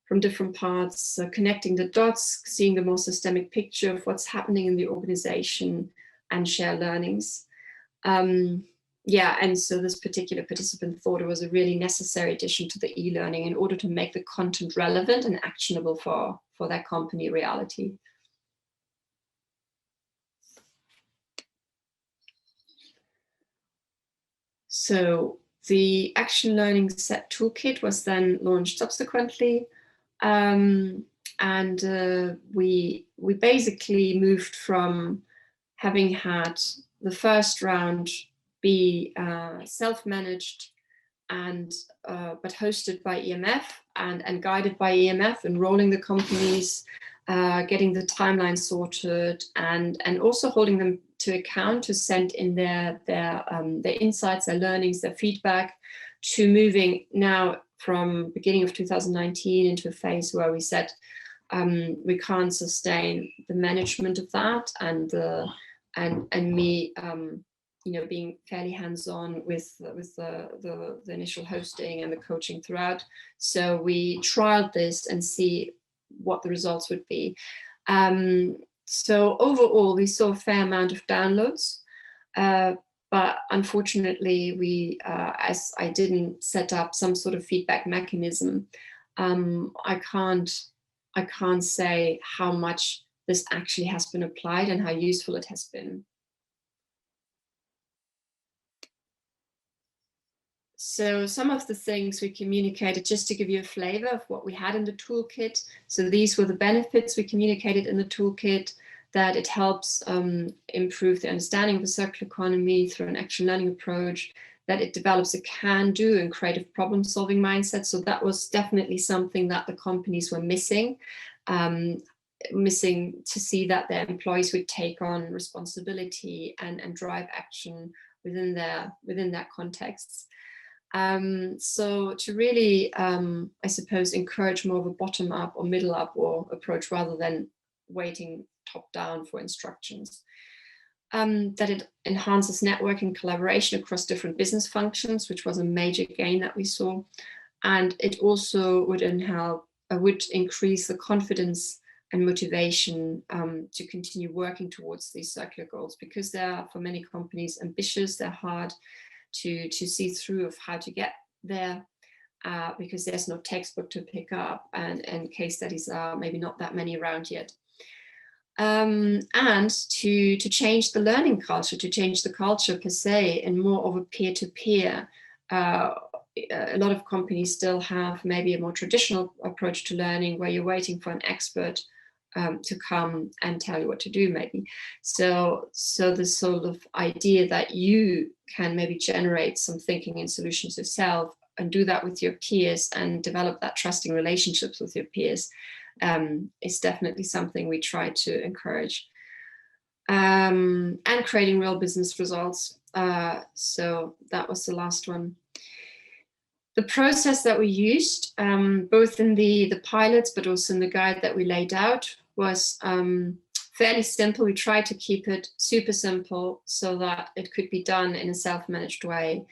from different parts, connecting the dots, seeing the more systemic picture of what's happening in the organization, and share learnings. Yeah, and so this particular participant thought it was a really necessary addition to the e-learning in order to make the content relevant and actionable for that company reality. So the action learning set toolkit was then launched subsequently. And we basically moved from having had the first round be self-managed and but hosted by EMF and guided by EMF, enrolling the companies, getting the timeline sorted, and also holding them to account to send in their insights, their learnings, their feedback, to moving now from beginning of 2019 into a phase where we said we can't sustain the management of that, and me being fairly hands-on with the initial hosting and the coaching throughout. So we trialed this and see what the results would be. So overall, we saw a fair amount of downloads, but unfortunately, we, as I didn't set up some sort of feedback mechanism, I can't say how much this actually has been applied and how useful it has been. So some of the things we communicated, just to give you a flavor of what we had in the toolkit. So these were the benefits we communicated in the toolkit, that it helps improve the understanding of the circular economy through an action learning approach, that it develops a can-do and creative problem-solving mindset. So that was definitely something that the companies were missing to see that their employees would take on responsibility and drive action within that context. So to really, I suppose, encourage more of a bottom-up or middle-up or approach rather than waiting top-down for instructions. That it enhances networking collaboration across different business functions, which was a major gain that we saw. And it also would increase the confidence and motivation to continue working towards these circular goals, because they are, for many companies, ambitious, they're hard to see through of how to get there, because there's no textbook to pick up, and case studies are maybe not that many around yet. And to change the learning culture, to change the culture per se, and more of a peer-to-peer. A lot of companies still have maybe a more traditional approach to learning, where you're waiting for an expert to come and tell you what to do, maybe. So the sort of idea that you can maybe generate some thinking and solutions yourself, and do that with your peers and develop that trusting relationships with your peers, is definitely something we try to encourage. And creating real business results. So that was the last one. The process that we used, both in the pilots, but also in the guide that we laid out, was fairly simple. We tried to keep it super simple so that it could be done in a self-managed way.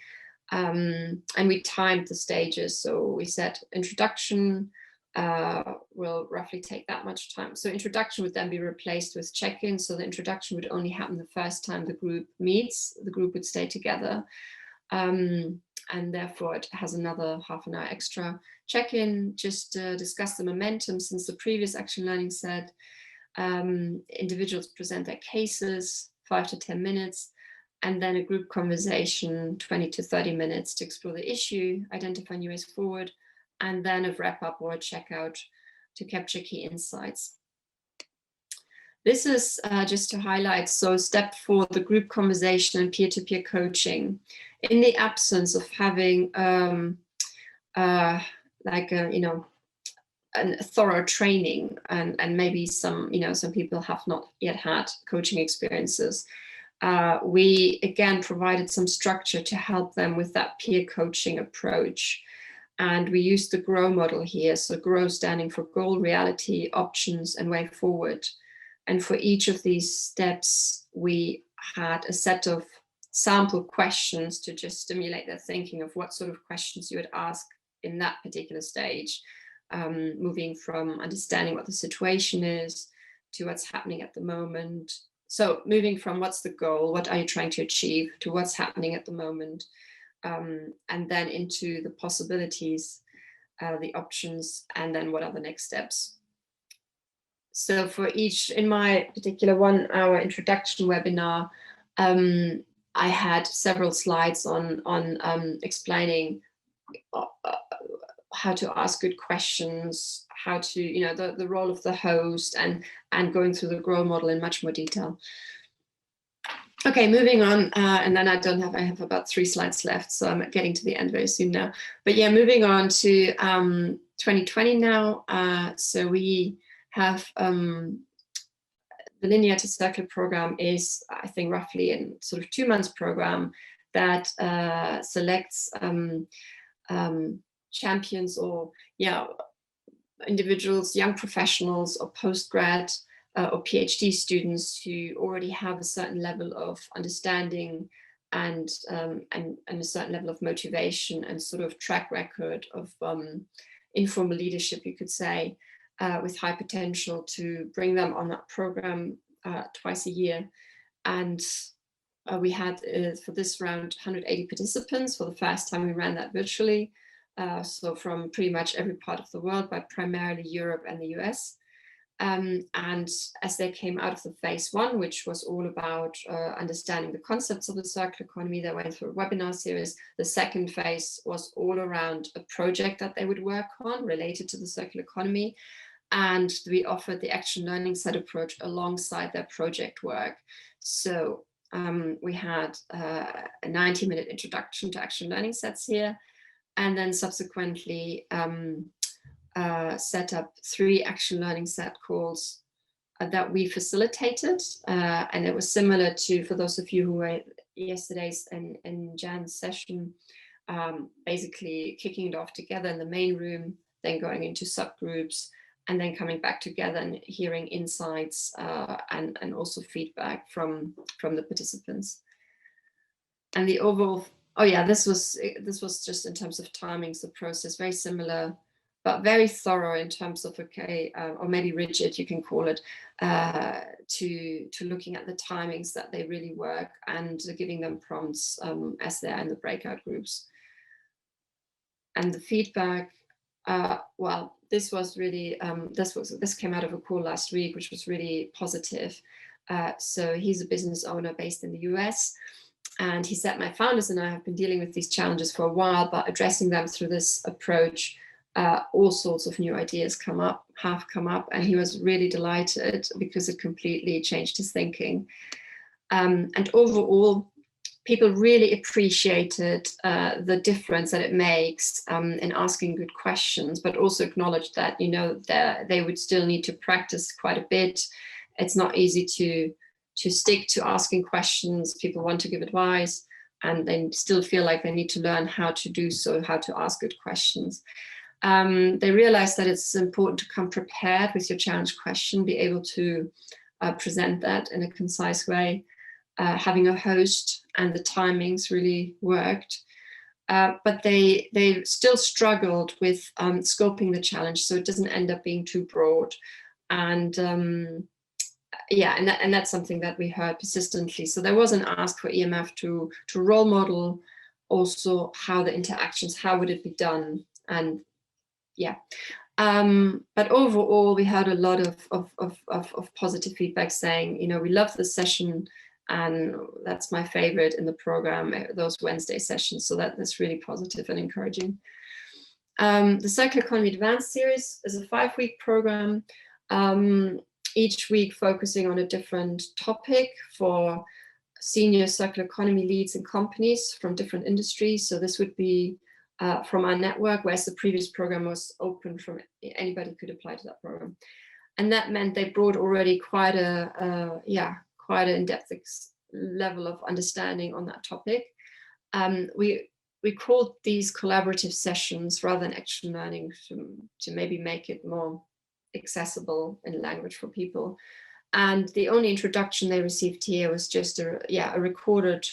And we timed the stages. So we said introduction will roughly take that much time. So introduction would then be replaced with check-in. So the introduction would only happen the first time the group meets. The group would stay together. And therefore it has another half an hour extra. Check-in, just discuss the momentum since the previous action learning said. Individuals present their cases, 5 to 10 minutes, and then a group conversation, 20 to 30 minutes to explore the issue, identify new ways forward, and then a wrap-up or a checkout to capture key insights. This is just to highlight, so step 4, the group conversation and peer-to-peer coaching. In the absence of having a thorough training, and maybe some people have not yet had coaching experiences, we again provided some structure to help them with that peer coaching approach. And we used the GROW model here. So GROW standing for goal, reality, options, and way forward. And for each of these steps, we had a set of sample questions to just stimulate their thinking of what sort of questions you would ask in that particular stage, moving from understanding what the situation is to what's happening at the moment. So moving from what's the goal, what are you trying to achieve, to what's happening at the moment, and then into the possibilities, the options, and then what are the next steps. So for each, in my particular 1 hour introduction webinar, I had several slides on explaining how to ask good questions, how to, you know, the role of the host, and going through the GROW model in much more detail. Okay, moving on, and then I have about 3 slides left, so I'm getting to the end very soon now. But yeah, moving on to 2020 now. So we have the Linear to Circular program is, I think, roughly in sort of 2 months program that selects champions, or individuals, young professionals, or postgrad or PhD students who already have a certain level of understanding and a certain level of motivation and sort of track record of informal leadership, you could say, with high potential, to bring them on that program twice a year. And we had for this round 180 participants. For the first time we ran that virtually, so from pretty much every part of the world, but primarily Europe and the US. And as they came out of the phase 1, which was all about understanding the concepts of the circular economy, they went through a webinar series. The second phase was all around a project that they would work on related to the circular economy. And we offered the action learning set approach alongside their project work. So we had a 90-minute introduction to action learning sets here, and then subsequently set up 3 action learning set calls that we facilitated. And it was similar to, for those of you who were yesterday's and Jan's session, basically kicking it off together in the main room, then going into subgroups, and then coming back together and hearing insights and also feedback from the participants. And the overall, this was just in terms of timings, the process, very similar, but very thorough in terms of, or maybe rigid, you can call it, to looking at the timings that they really work, and giving them prompts as they're in the breakout groups. And the feedback, well, this was really, this came out of a call last week, which was really positive. So he's a business owner based in the US. And he said, my founders and I have been dealing with these challenges for a while, but addressing them through this approach, all sorts of new ideas have come up. And he was really delighted because it completely changed his thinking. And overall, people really appreciated the difference that it makes in asking good questions, but also acknowledged that, you know, they would still need to practice quite a bit. It's not easy to stick to asking questions. People want to give advice, and they still feel like they need to learn how to do so, how to ask good questions. They realize that it's important to come prepared with your challenge question, be able to present that in a concise way. Having a host and the timings really worked. But they still struggled with scoping the challenge, so it doesn't end up being too broad. And and that's something that we heard persistently. So there was an ask for EMF to role model also how the interactions, how would it be done? And but overall, we had a lot of positive feedback saying, you know, we love the session, and that's my favorite in the program, those Wednesday sessions. So that's really positive and encouraging. The Circular Economy Advanced series is a 5-week program, each week focusing on a different topic for senior circular economy leads in companies from different industries. So this would be from our network, whereas the previous program was open, from anybody could apply to that program. And that meant they brought already quite a in-depth level of understanding on that topic. We called these collaborative sessions rather than action learning to maybe make it more accessible in language for people. And the only introduction they received here was just a recorded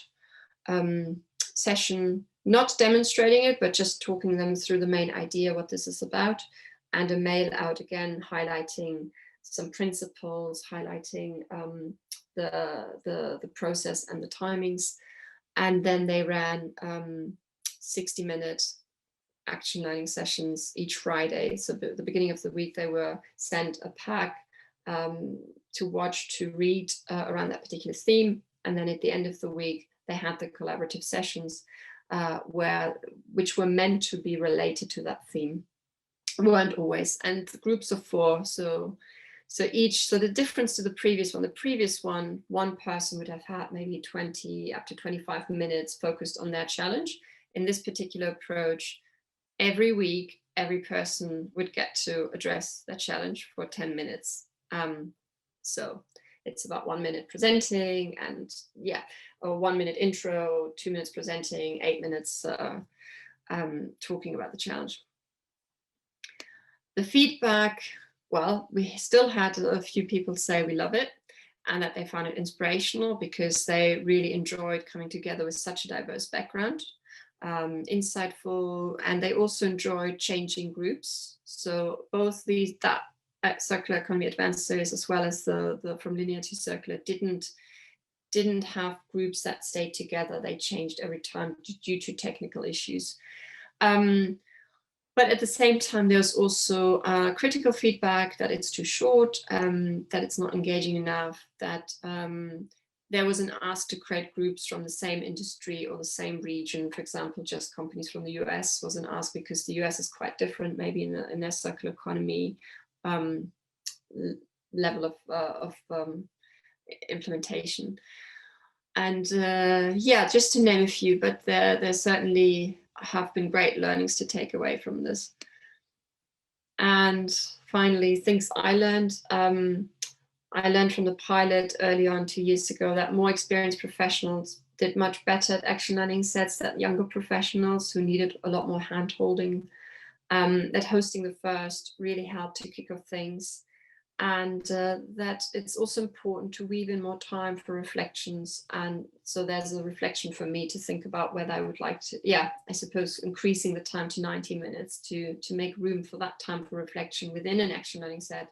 session, not demonstrating it, but just talking them through the main idea, what this is about, and a mail out again, highlighting some principles, highlighting the process and the timings. And then they ran 60-minute action learning sessions each Friday. So at the beginning of the week, they were sent a pack to watch, to read around that particular theme. And then at the end of the week, they had the collaborative sessions. which were meant to be related to that theme. Weren't always, and groups of 4. So the difference to the previous one, one person would have had maybe 20 up to 25 minutes focused on their challenge. In this particular approach, every week, every person would get to address their challenge for 10 minutes. So it's about 1 minute presenting, and a 1 minute intro, 2 minutes presenting, 8 minutes talking about the challenge. The feedback, well, we still had a few people say we love it and that they found it inspirational because they really enjoyed coming together with such a diverse background, insightful, and they also enjoyed changing groups. So both that Circular Economy Advanced Series as well as the From Linear to Circular didn't have groups that stayed together. They changed every time due to technical issues. But at the same time, there's also critical feedback that it's too short, that it's not engaging enough, that there was an ask to create groups from the same industry or the same region. For example, just companies from the US was an ask because the US is quite different, maybe in their circular economy level of implementation. And just to name a few, but there certainly have been great learnings to take away from this. And finally, things I learned from the pilot early on 2 years ago that more experienced professionals did much better at action learning sets than younger professionals who needed a lot more hand-holding, that hosting the first really helped to kick off things, and that it's also important to weave in more time for reflections. And so there's a reflection for me to think about whether I would like to, I suppose increasing the time to 90 minutes to make room for that time for reflection within an action learning set,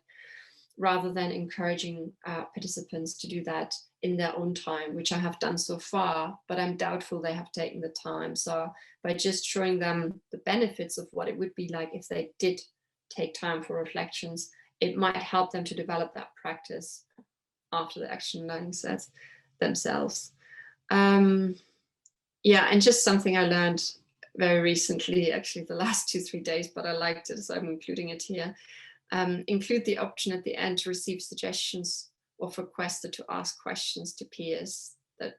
rather than encouraging participants to do that in their own time, which I have done so far, but I'm doubtful they have taken the time. So by just showing them the benefits of what it would be like if they did take time for reflections, it might help them to develop that practice after the action learning sets themselves. And just something I learned very recently, actually the last 2-3 days, but I liked it, so I'm including it here. Include the option at the end to receive suggestions of requested to ask questions to peers that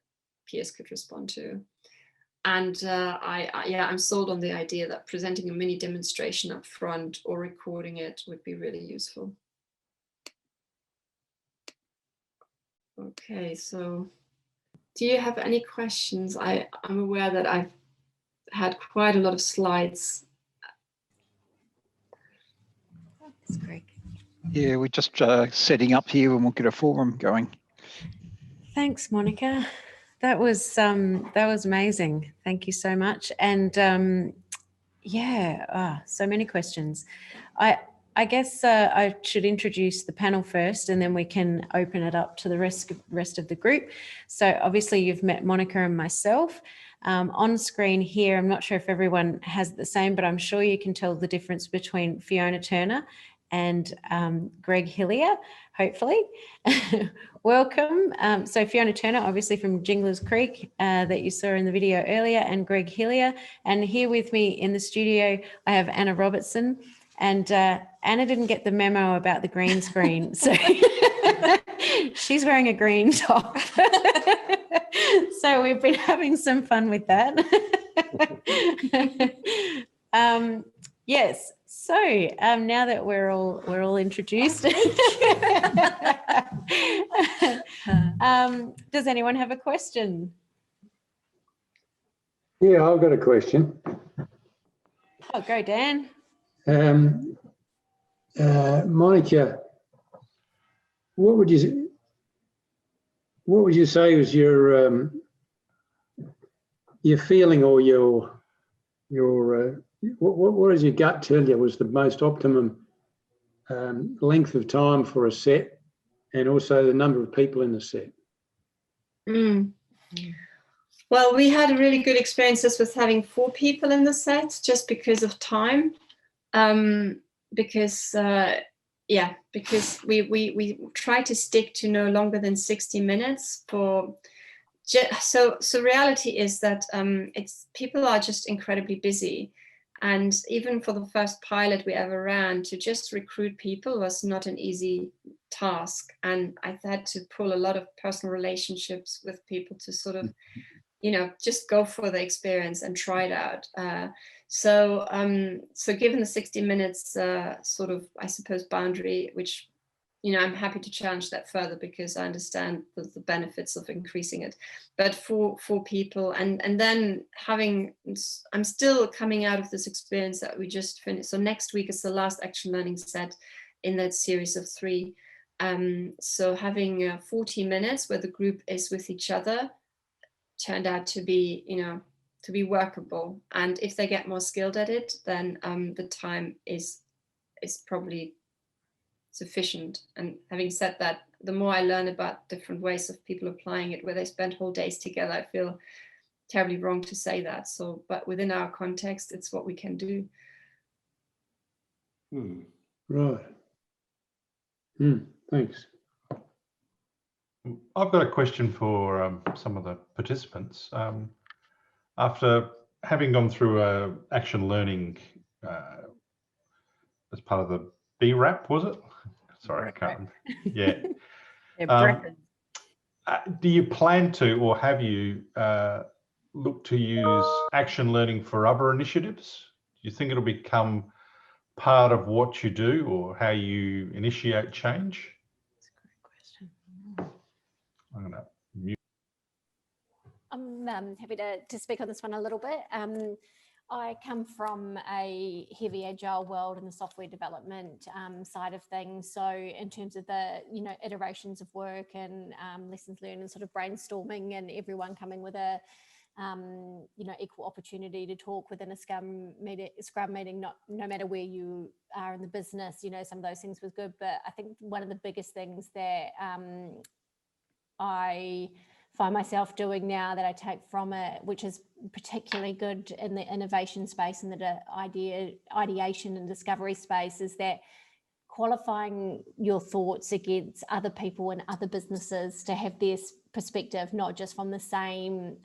peers could respond to. And I'm sold on the idea that presenting a mini demonstration up front or recording it would be really useful. Okay, so do you have any questions? I'm aware that I've had quite a lot of slides. That's great. Yeah, we're just setting up here and we'll get a forum going. Thanks, Monika. That was amazing. Thank you so much. And so many questions. I guess I should introduce the panel first, and then we can open it up to the rest of the group. So obviously you've met Monika and myself. On screen here, I'm not sure if everyone has the same, but I'm sure you can tell the difference between Fiona Turner and Greg Hillier, hopefully. Welcome. So Fiona Turner, obviously from Jinglers Creek that you saw in the video earlier, and Greg Hillier. And here with me in the studio, I have Anna Robertson. And Anna didn't get the memo about the green screen, so she's wearing a green top. So we've been having some fun with that. Yes. So now that we're all introduced, does anyone have a question? Yeah, I've got a question. Oh, go Dan. Monika, what would you say was your feeling, or what does your gut tell you was the most optimum length of time for a set, and also the number of people in the set? Well, we had really good experiences with having 4 people in the set, just because of time. Because we try to stick to no longer than 60 minutes So reality is that people are just incredibly busy. And even for the first pilot we ever ran, to just recruit people was not an easy task. And I had to pull a lot of personal relationships with people to sort of, just go for the experience and try it out. So given the 60 minutes sort of, I suppose, boundary, which, I'm happy to challenge that further because I understand the benefits of increasing it. But for people, and then I'm still coming out of this experience that we just finished. So next week is the last action learning set in that series of 3. So having 40 minutes where the group is with each other turned out to be, to be workable. And if they get more skilled at it, then the time is probably sufficient. And having said that, the more I learn about different ways of people applying it, where they spend whole days together, I feel terribly wrong to say that. So, but within our context, it's what we can do. Right. Thanks. I've got a question for some of the participants. After having gone through action learning as part of the BRAP, was it? Sorry, I can't remember. Yeah. Do you plan to, or have you looked to use action learning for other initiatives? Do you think it'll become part of what you do or how you initiate change? That's a great question. I'm going to mute. I'm happy to speak on this one a little bit. I come from a heavy agile world in the software development side of things. So in terms of the, iterations of work and lessons learned and sort of brainstorming and everyone coming with a, equal opportunity to talk within a Scrum meeting, no matter where you are in the business, some of those things was good. But I think one of the biggest things that I find myself doing now that I take from it, which is particularly good in the innovation space and the ideation and discovery space, is that qualifying your thoughts against other people and other businesses to have their perspective, not just from the same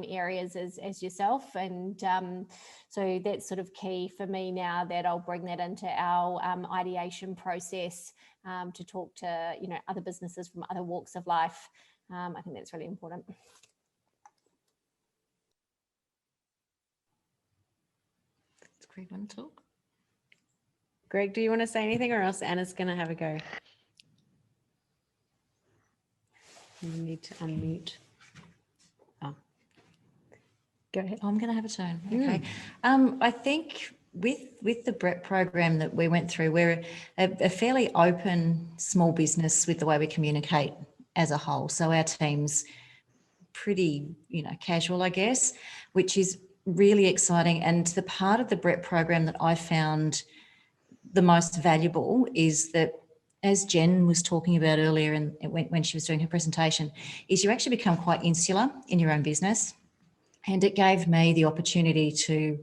areas as yourself. And so that's sort of key for me now, that I'll bring that into our ideation process to talk to other businesses from other walks of life. I think that's really important. Does Greg want to talk? Greg, do you want to say anything, or else Anna's going to have a go? You need to unmute. Oh. Go ahead. I'm going to have a turn. Okay. I think with the BREP program that we went through, we're a fairly open small business with the way we communicate as a whole. So our team's pretty, casual, I guess, which is really exciting. And the part of the BREP program that I found the most valuable is that, as Jen was talking about earlier and when she was doing her presentation, is you actually become quite insular in your own business. And it gave me the opportunity to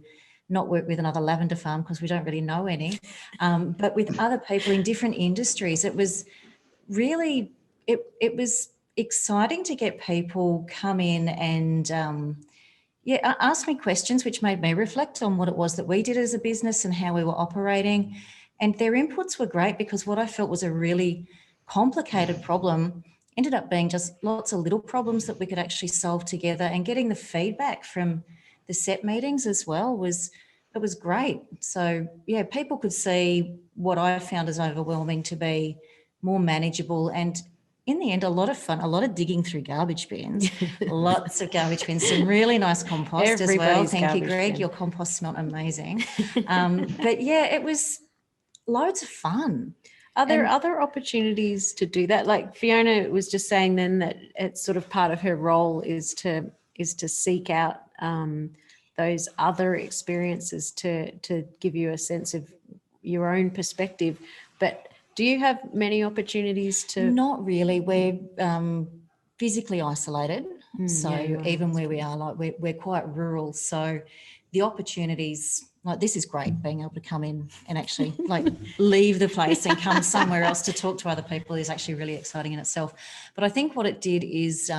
not work with another lavender farm, because we don't really know any, but with other people in different industries. It was really, it was exciting to get people come in and ask me questions, which made me reflect on what it was that we did as a business and how we were operating. And their inputs were great, because what I felt was a really complicated problem ended up being just lots of little problems that we could actually solve together. And getting the feedback from the set meetings as well was great. So yeah, people could see what I found as overwhelming to be more manageable, and in the end, a lot of fun, a lot of digging through garbage bins, lots of garbage bins, some really nice compost as well. Thank you, Greg. Bin. Your compost smelled amazing. But yeah, it was loads of fun. Are there other opportunities to do that? Like Fiona was just saying then that it's sort of part of her role is to seek out those other experiences to give you a sense of your own perspective. But do you have many opportunities to? Not really. We're physically isolated. So even where we are, like we're quite rural. So the opportunities, like this is great, being able to come in and actually like leave the place and come somewhere else to talk to other people is actually really exciting in itself. But I think what it did is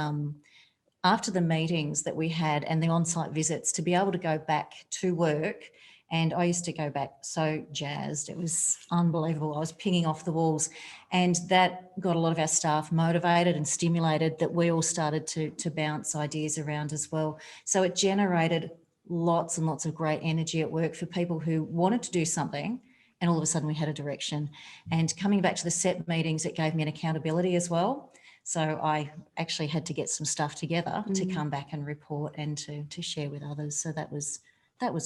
after the meetings that we had and the on-site visits, to be able to go back to work. And I used to go back so jazzed. It was unbelievable. I was pinging off the walls, and that got a lot of our staff motivated and stimulated, that we all started to bounce ideas around as well. So it generated lots and lots of great energy at work for people who wanted to do something, and all of a sudden we had a direction. And coming back to the set meetings, it gave me an accountability as well. So I actually had to get some stuff together to come back and report and to share with others. So that was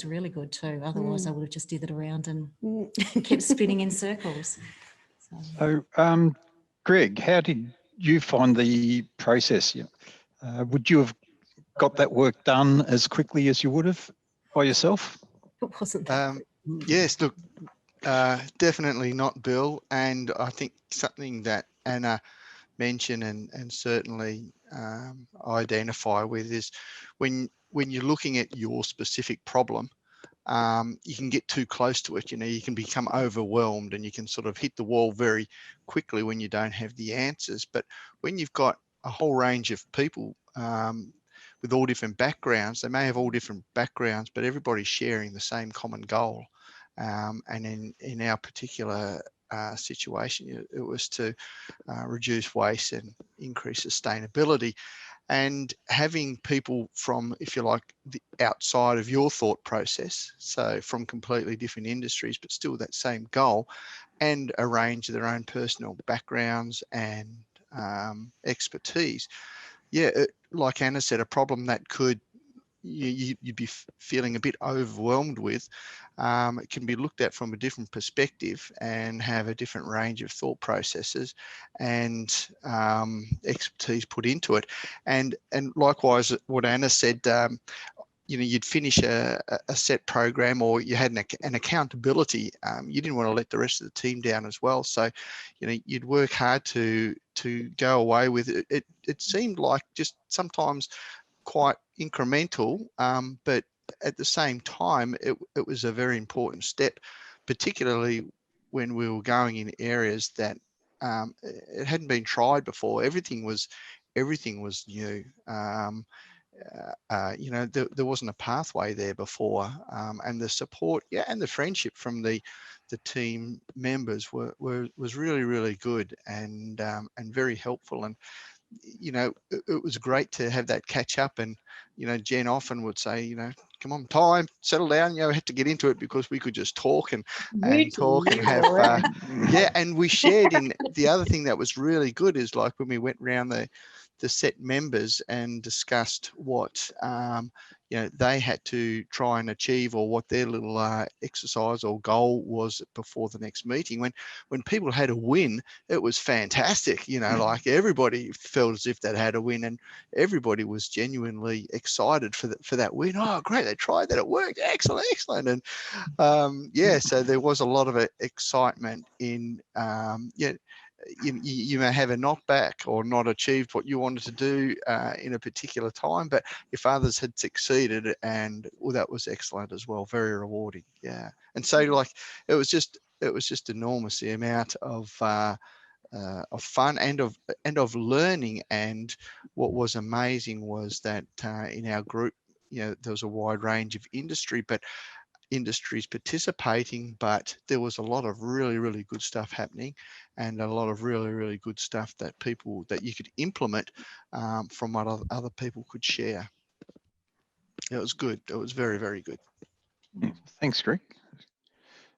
really good too. Otherwise I would have just dithered around and kept spinning in circles. So Greg, how did you find the process? Would you have got that work done as quickly as you would have by yourself? It wasn't that yes, look, definitely not Bill. And I think something that Anna mentioned and certainly identify with is when you're looking at your specific problem, you can get too close to it. You can become overwhelmed and you can sort of hit the wall very quickly when you don't have the answers. But when you've got a whole range of people with all different backgrounds, they may have all different backgrounds, but everybody's sharing the same common goal. And in our particular situation, it was to reduce waste and increase sustainability. And having people from, if you like, the outside of your thought process, so from completely different industries, but still that same goal, and a range of their own personal backgrounds and expertise. Yeah, like Anna said, a problem that could you'd be feeling a bit overwhelmed with, it can be looked at from a different perspective and have a different range of thought processes and expertise put into it. And likewise, what Anna said, you'd finish a set program, or you had an accountability. You didn't want to let the rest of the team down as well. So, you'd work hard to go away with it. It seemed like just sometimes quite incremental, but at the same time, it was a very important step, particularly when we were going in areas that it hadn't been tried before. Everything was new. There wasn't a pathway there before, and the support, and the friendship from the team members was really, really good and very helpful. And it was great to have that catch up. And Jen often would say, come on, time, settle down. We had to get into it because we could just talk and talk and have and we shared in the other thing that was really good is like when we went around the set members and discussed what they had to try and achieve, or what their little exercise or goal was before the next meeting. When people had a win, it was fantastic. Like everybody felt as if they'd had a win, and everybody was genuinely excited for that win. Oh, great! They tried that; it worked. Excellent. And so there was a lot of excitement in you may have a knockback or not achieved what you wanted to do in a particular time, but if others had succeeded, and that was excellent as well, very rewarding. And so it was just enormous, the amount of fun and of learning. And what was amazing was that in our group, there was a wide range of industries participating, but there was a lot of really, really good stuff happening, and a lot of really, really good stuff that you could implement from what other people could share. It was good. It was very, very good. Thanks, Greg.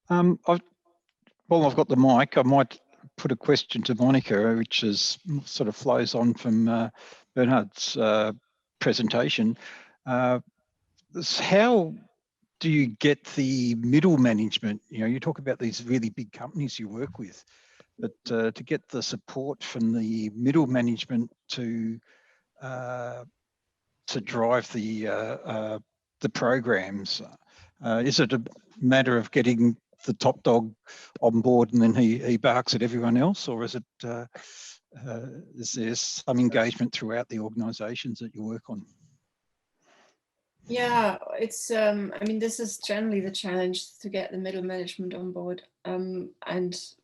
While I've got the mic, I might put a question to Monika, which sort of flows on from Bernhard's presentation. How do you get the middle management? You talk about these really big companies you work with, but to get the support from the middle management to drive the programs, is it a matter of getting the top dog on board and then he barks at everyone else, or is it is there some engagement throughout the organisations that you work on? Yeah, it's this is generally the challenge, to get the middle management on board, and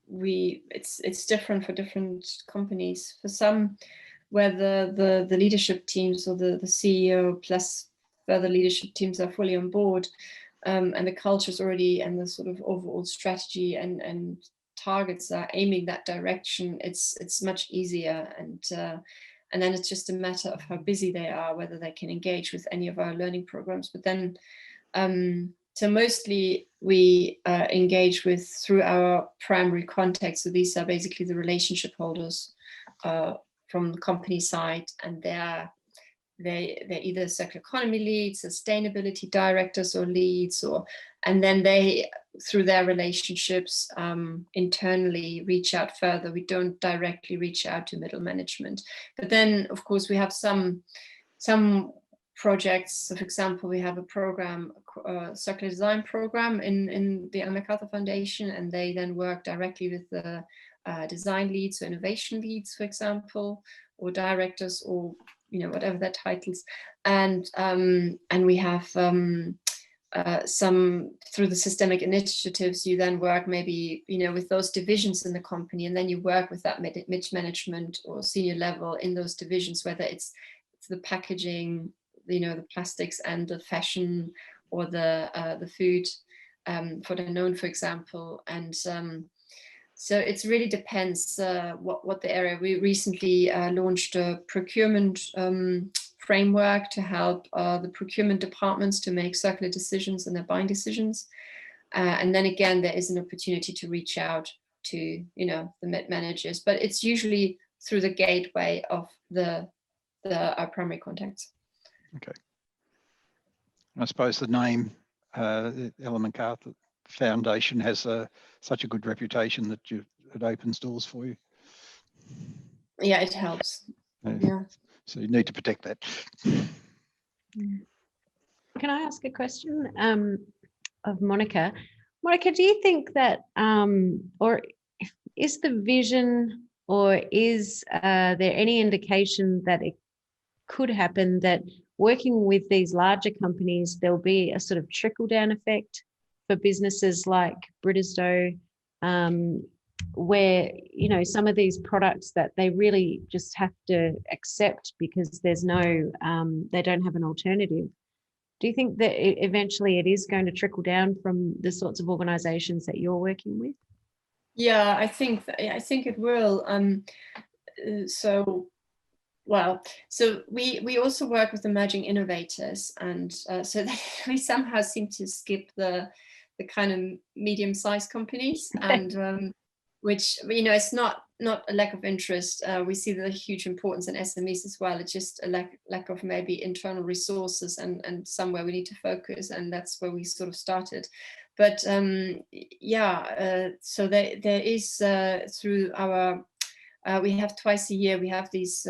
it's different for different companies. For some, whether the leadership teams or the CEO plus further leadership teams are fully on board, and the culture's already, and the sort of overall strategy and targets are aiming that direction, it's much easier. And then it's just a matter of how busy they are, whether they can engage with any of our learning programs. But then, so mostly we engage with through our primary contacts. So these are basically the relationship holders from the company side, and they're either circular economy leads, sustainability directors or leads, and then they, through their relationships, internally reach out further. We don't directly reach out to middle management. But then, of course, we have some projects. So for example, we have a program, a circular design program in the Macarthur Foundation, and they then work directly with the design leads or innovation leads, for example, or directors, or whatever their titles. And we have some, through the systemic initiatives, you then work maybe with those divisions in the company, and then you work with that mid management or senior level in those divisions, whether it's the packaging, the plastics and the fashion, or the food, for Danone, for example. And so it really depends what the area. We recently launched a procurement framework to help the procurement departments to make circular decisions in their buying decisions. And then again, there is an opportunity to reach out to the mid managers, but it's usually through the gateway of our primary contacts. Okay. I suppose the name Macarthur Foundation has such a good reputation that it opens doors for you. Yeah, it helps. Yeah. So you need to protect that. Can I ask a question of Monika? Monika, do you think that, or is the vision, or is there any indication that it could happen that working with these larger companies, there'll be a sort of trickle-down effect for businesses like Brittisdoe, where some of these products that they really just have to accept because there's no, they don't have an alternative. Do you think that eventually it is going to trickle down from the sorts of organisations that you're working with? Yeah, I think it will. So we also work with emerging innovators, and so we somehow seem to skip the kind of medium-sized companies, and which it's not a lack of interest. We see the huge importance in SMEs as well. It's just a lack of maybe internal resources and somewhere we need to focus, and that's where we sort of started. But so there is through our we have twice a year we have these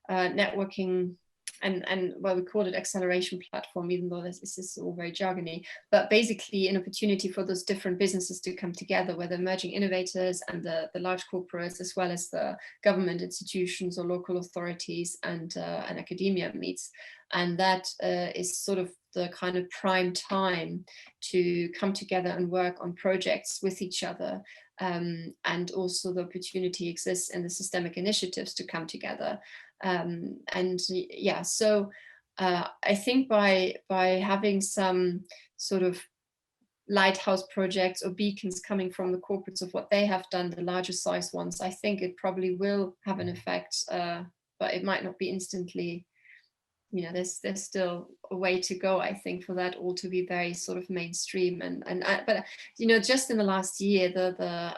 networking and we call it acceleration platform, even though this is all very jargony, but basically an opportunity for those different businesses to come together, where the emerging innovators and the large corporates, as well as the government institutions or local authorities and academia meets. And that is sort of the kind of prime time to come together and work on projects with each other. And also the opportunity exists in the systemic initiatives to come together. So I think by having some sort of lighthouse projects or beacons coming from the corporates of what they have done, the larger size ones, I think it probably will have an effect, but it might not be instantly. There's still a way to go, I think, for that all to be very sort of mainstream. But just in the last year, the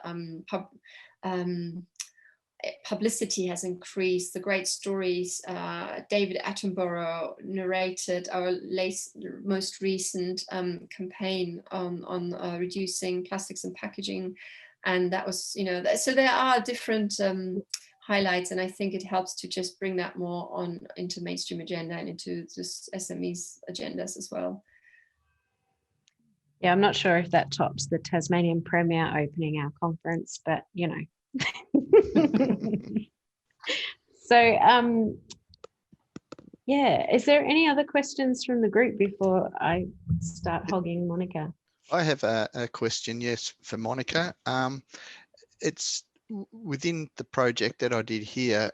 publicity has increased. The great stories David Attenborough narrated our most recent campaign on reducing plastics and packaging, and that was so there are different highlights, and I think it helps to just bring that more into mainstream agenda and into just SMEs agendas as well. Yeah, I'm not sure if that tops the Tasmanian Premier opening our conference, but So is there any other questions from the group before I start hogging Monika? I have a question, yes, for Monika. It's within the project that I did here.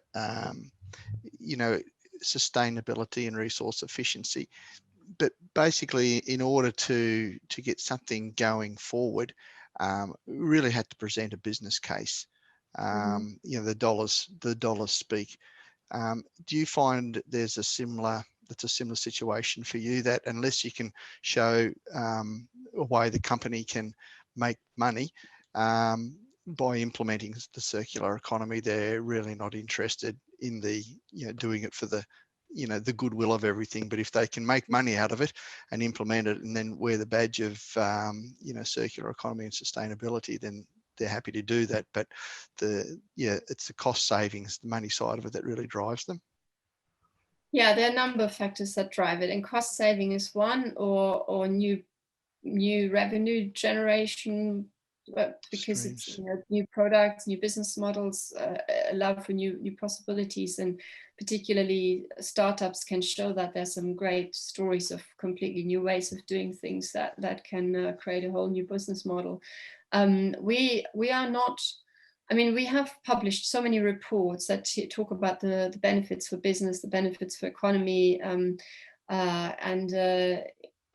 you know, sustainability and resource efficiency. But basically, in order to get something going forward, we really had to present a business case. You know, the dollars speak. Do you find there's a similar situation for you, that unless you can show a way the company can make money by implementing the circular economy, they're really not interested in the, you know, doing it for the, you know, the goodwill of everything? But if they can make money out of it and implement it and then wear the badge of, you know, circular economy and sustainability, then they're happy to do that. But it's the cost savings, the money side of it, that really drives them. Yeah, there are a number of factors that drive it, and cost saving is one, or new revenue generation, because Streams. it's, you know, new products, new business models, allow for new possibilities, and particularly startups can show that there's some great stories of completely new ways of doing things that can create a whole new business model. We are not. I mean, we have published so many reports that talk about the benefits for business, the benefits for economy, and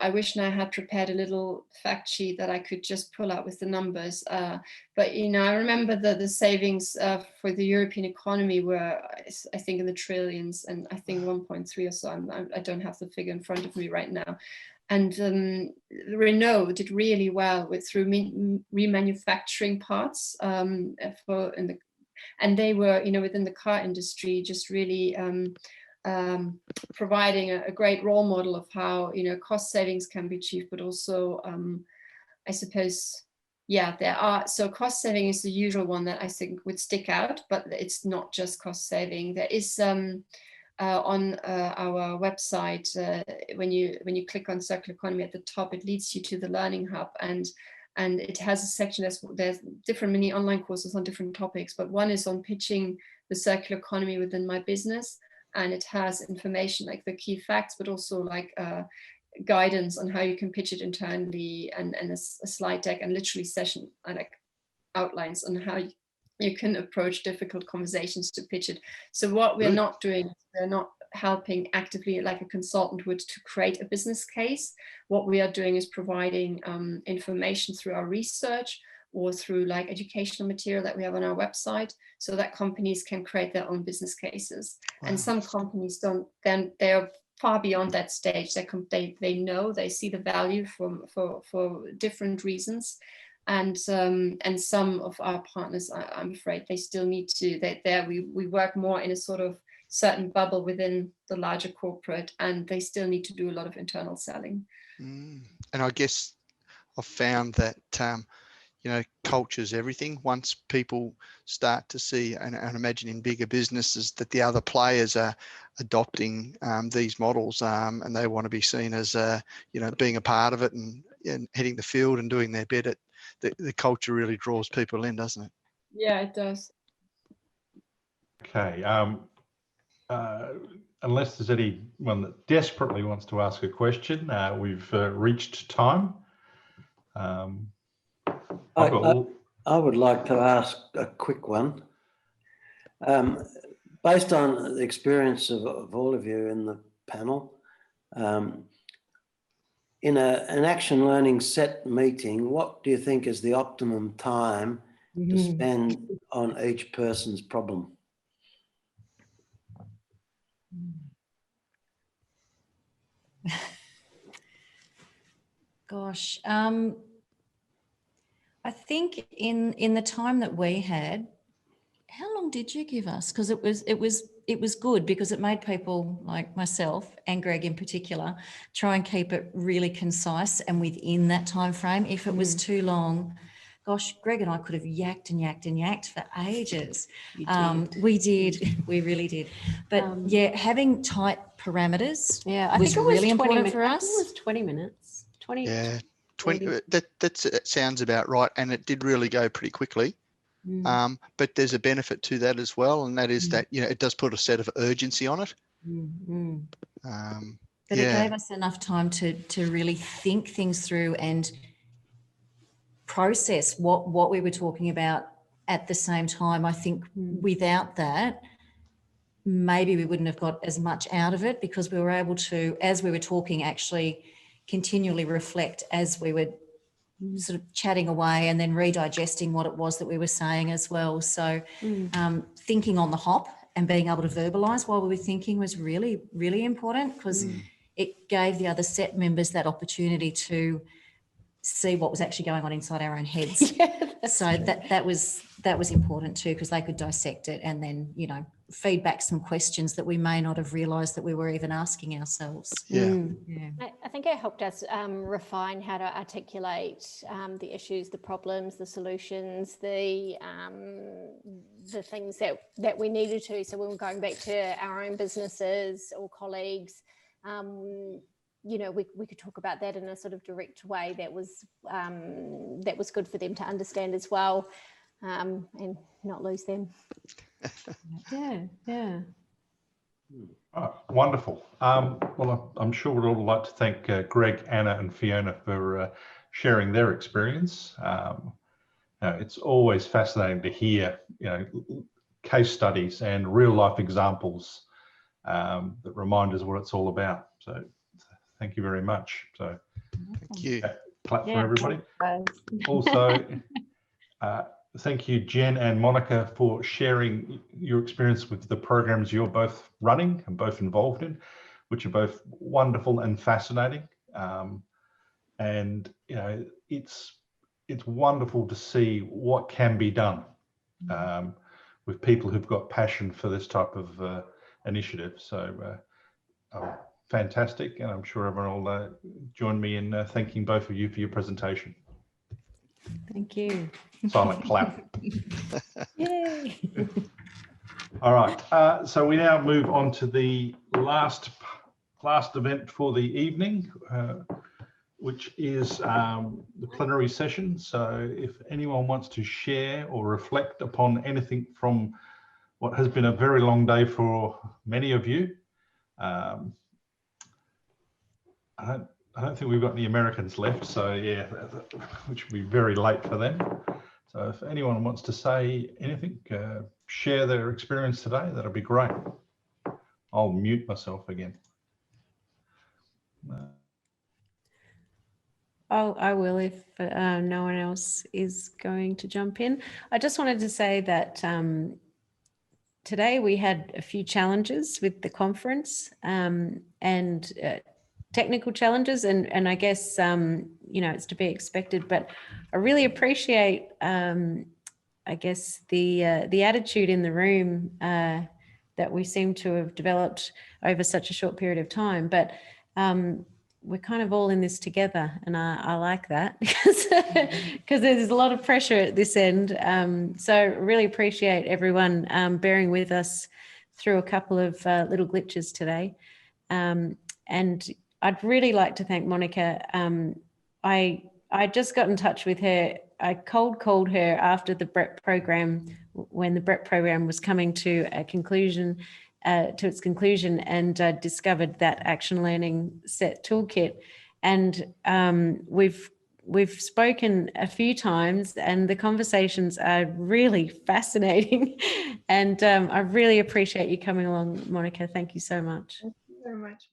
I wish I had prepared a little fact sheet that I could just pull out with the numbers. But, you know, I remember the savings for the European economy were, I think, in the trillions, and I think 1.3 or so. I don't have the figure in front of me right now. And Renault did really well through remanufacturing parts and they were, you know, within the car industry, just really providing a great role model of how, you know, cost savings can be achieved, but also, I suppose, yeah, there are. So cost saving is the usual one that I think would stick out, but it's not just cost saving. There is on our website, when you click on circular economy at the top, it leads you to the Learning Hub, and it has a section. There's different mini online courses on different topics, but one is on pitching the circular economy within my business, and it has information like the key facts, but also like guidance on how you can pitch it internally, and a slide deck and literally session like outlines on how you can approach difficult conversations to pitch it. So what we're not doing, we're not helping actively like a consultant would to create a business case. What we are doing is providing information through our research or through like educational material that we have on our website, so that companies can create their own business cases. Wow. And some companies don't, then they're far beyond that stage. They know, they see the value for different reasons. And some of our partners, I'm afraid, they still need to, we work more in a sort of certain bubble within the larger corporate, and they still need to do a lot of internal selling. And I guess I've found that, you know, culture's everything. Once people start to see, and imagine in bigger businesses, that the other players are adopting these models, and they want to be seen as, you know, being a part of it and heading the field and doing their bit at, the culture really draws people in, doesn't it? Yeah, it does. Okay. Unless there's anyone that desperately wants to ask a question, we've reached time. I would like to ask a quick one. Based on the experience of all of you in the panel, in an action learning set meeting, what do you think is the optimum time to spend on each person's problem? Gosh, I think in the time that we had, how long did you give us? Because it was good, because it made people like myself and Greg in particular try and keep it really concise and within that time frame. If it was too long, gosh, Greg and I could have yacked and yacked and yacked for ages. We really did. But yeah, having tight parameters was really important for us. I think it was 20 minutes. 20. Yeah, 20. That sounds about right, and it did really go pretty quickly. But there's a benefit to that as well, and that is that, you know, it does put a set of urgency on it. But it gave us enough time to really think things through and process what we were talking about at the same time. I think without that, maybe we wouldn't have got as much out of it, because we were able to, as we were talking, actually continually reflect as we were sort of chatting away and then redigesting what it was that we were saying as well. So thinking on the hop and being able to verbalise while we were thinking was really, really important, because it gave the other set members that opportunity to see what was actually going on inside our own heads. So that was important too, because they could dissect it and then, you know, feed back some questions that we may not have realised that we were even asking ourselves. I think it helped us refine how to articulate the issues, the problems, the solutions, the things that we needed to. So when we're going back to our own businesses or colleagues, you know, we could talk about that in a sort of direct way that was good for them to understand as well, and not lose them. Yeah. Oh, wonderful. Well, I'm sure we'd all like to thank Greg, Anna and Fiona for sharing their experience. It's always fascinating to hear, you know, case studies and real life examples that remind us what it's all about. So thank you very much. So Thank you. Clap for everybody. Also, thank you, Jen and Monika, for sharing your experience with the programs you're both running and both involved in, which are both wonderful and fascinating. And you know, it's wonderful to see what can be done with people who've got passion for this type of initiative. So fantastic, and I'm sure everyone will join me in thanking both of you for your presentation. Thank you. Silent clap. Yay. All right, so we now move on to the last event for the evening, which is the plenary session. So if anyone wants to share or reflect upon anything from what has been a very long day for many of you, I don't think we've got any Americans left, so yeah, which would be very late for them. So if anyone wants to say anything, share their experience today, that'll be great. I'll mute myself again. I will if no one else is going to jump in. I just wanted to say that today we had a few challenges with the conference and technical challenges, and I guess you know, it's to be expected, but I really appreciate I guess the attitude in the room that we seem to have developed over such a short period of time. But we're kind of all in this together, and I like that because there's a lot of pressure at this end. So really appreciate everyone bearing with us through a couple of little glitches today. And I'd really like to thank Monika. I just got in touch with her. I cold called her after the BREP program, when the BREP program was coming to a conclusion, its conclusion, and discovered that Action Learning Set Toolkit. And we've spoken a few times, and the conversations are really fascinating. And I really appreciate you coming along, Monika. Thank you so much. Thank you very much.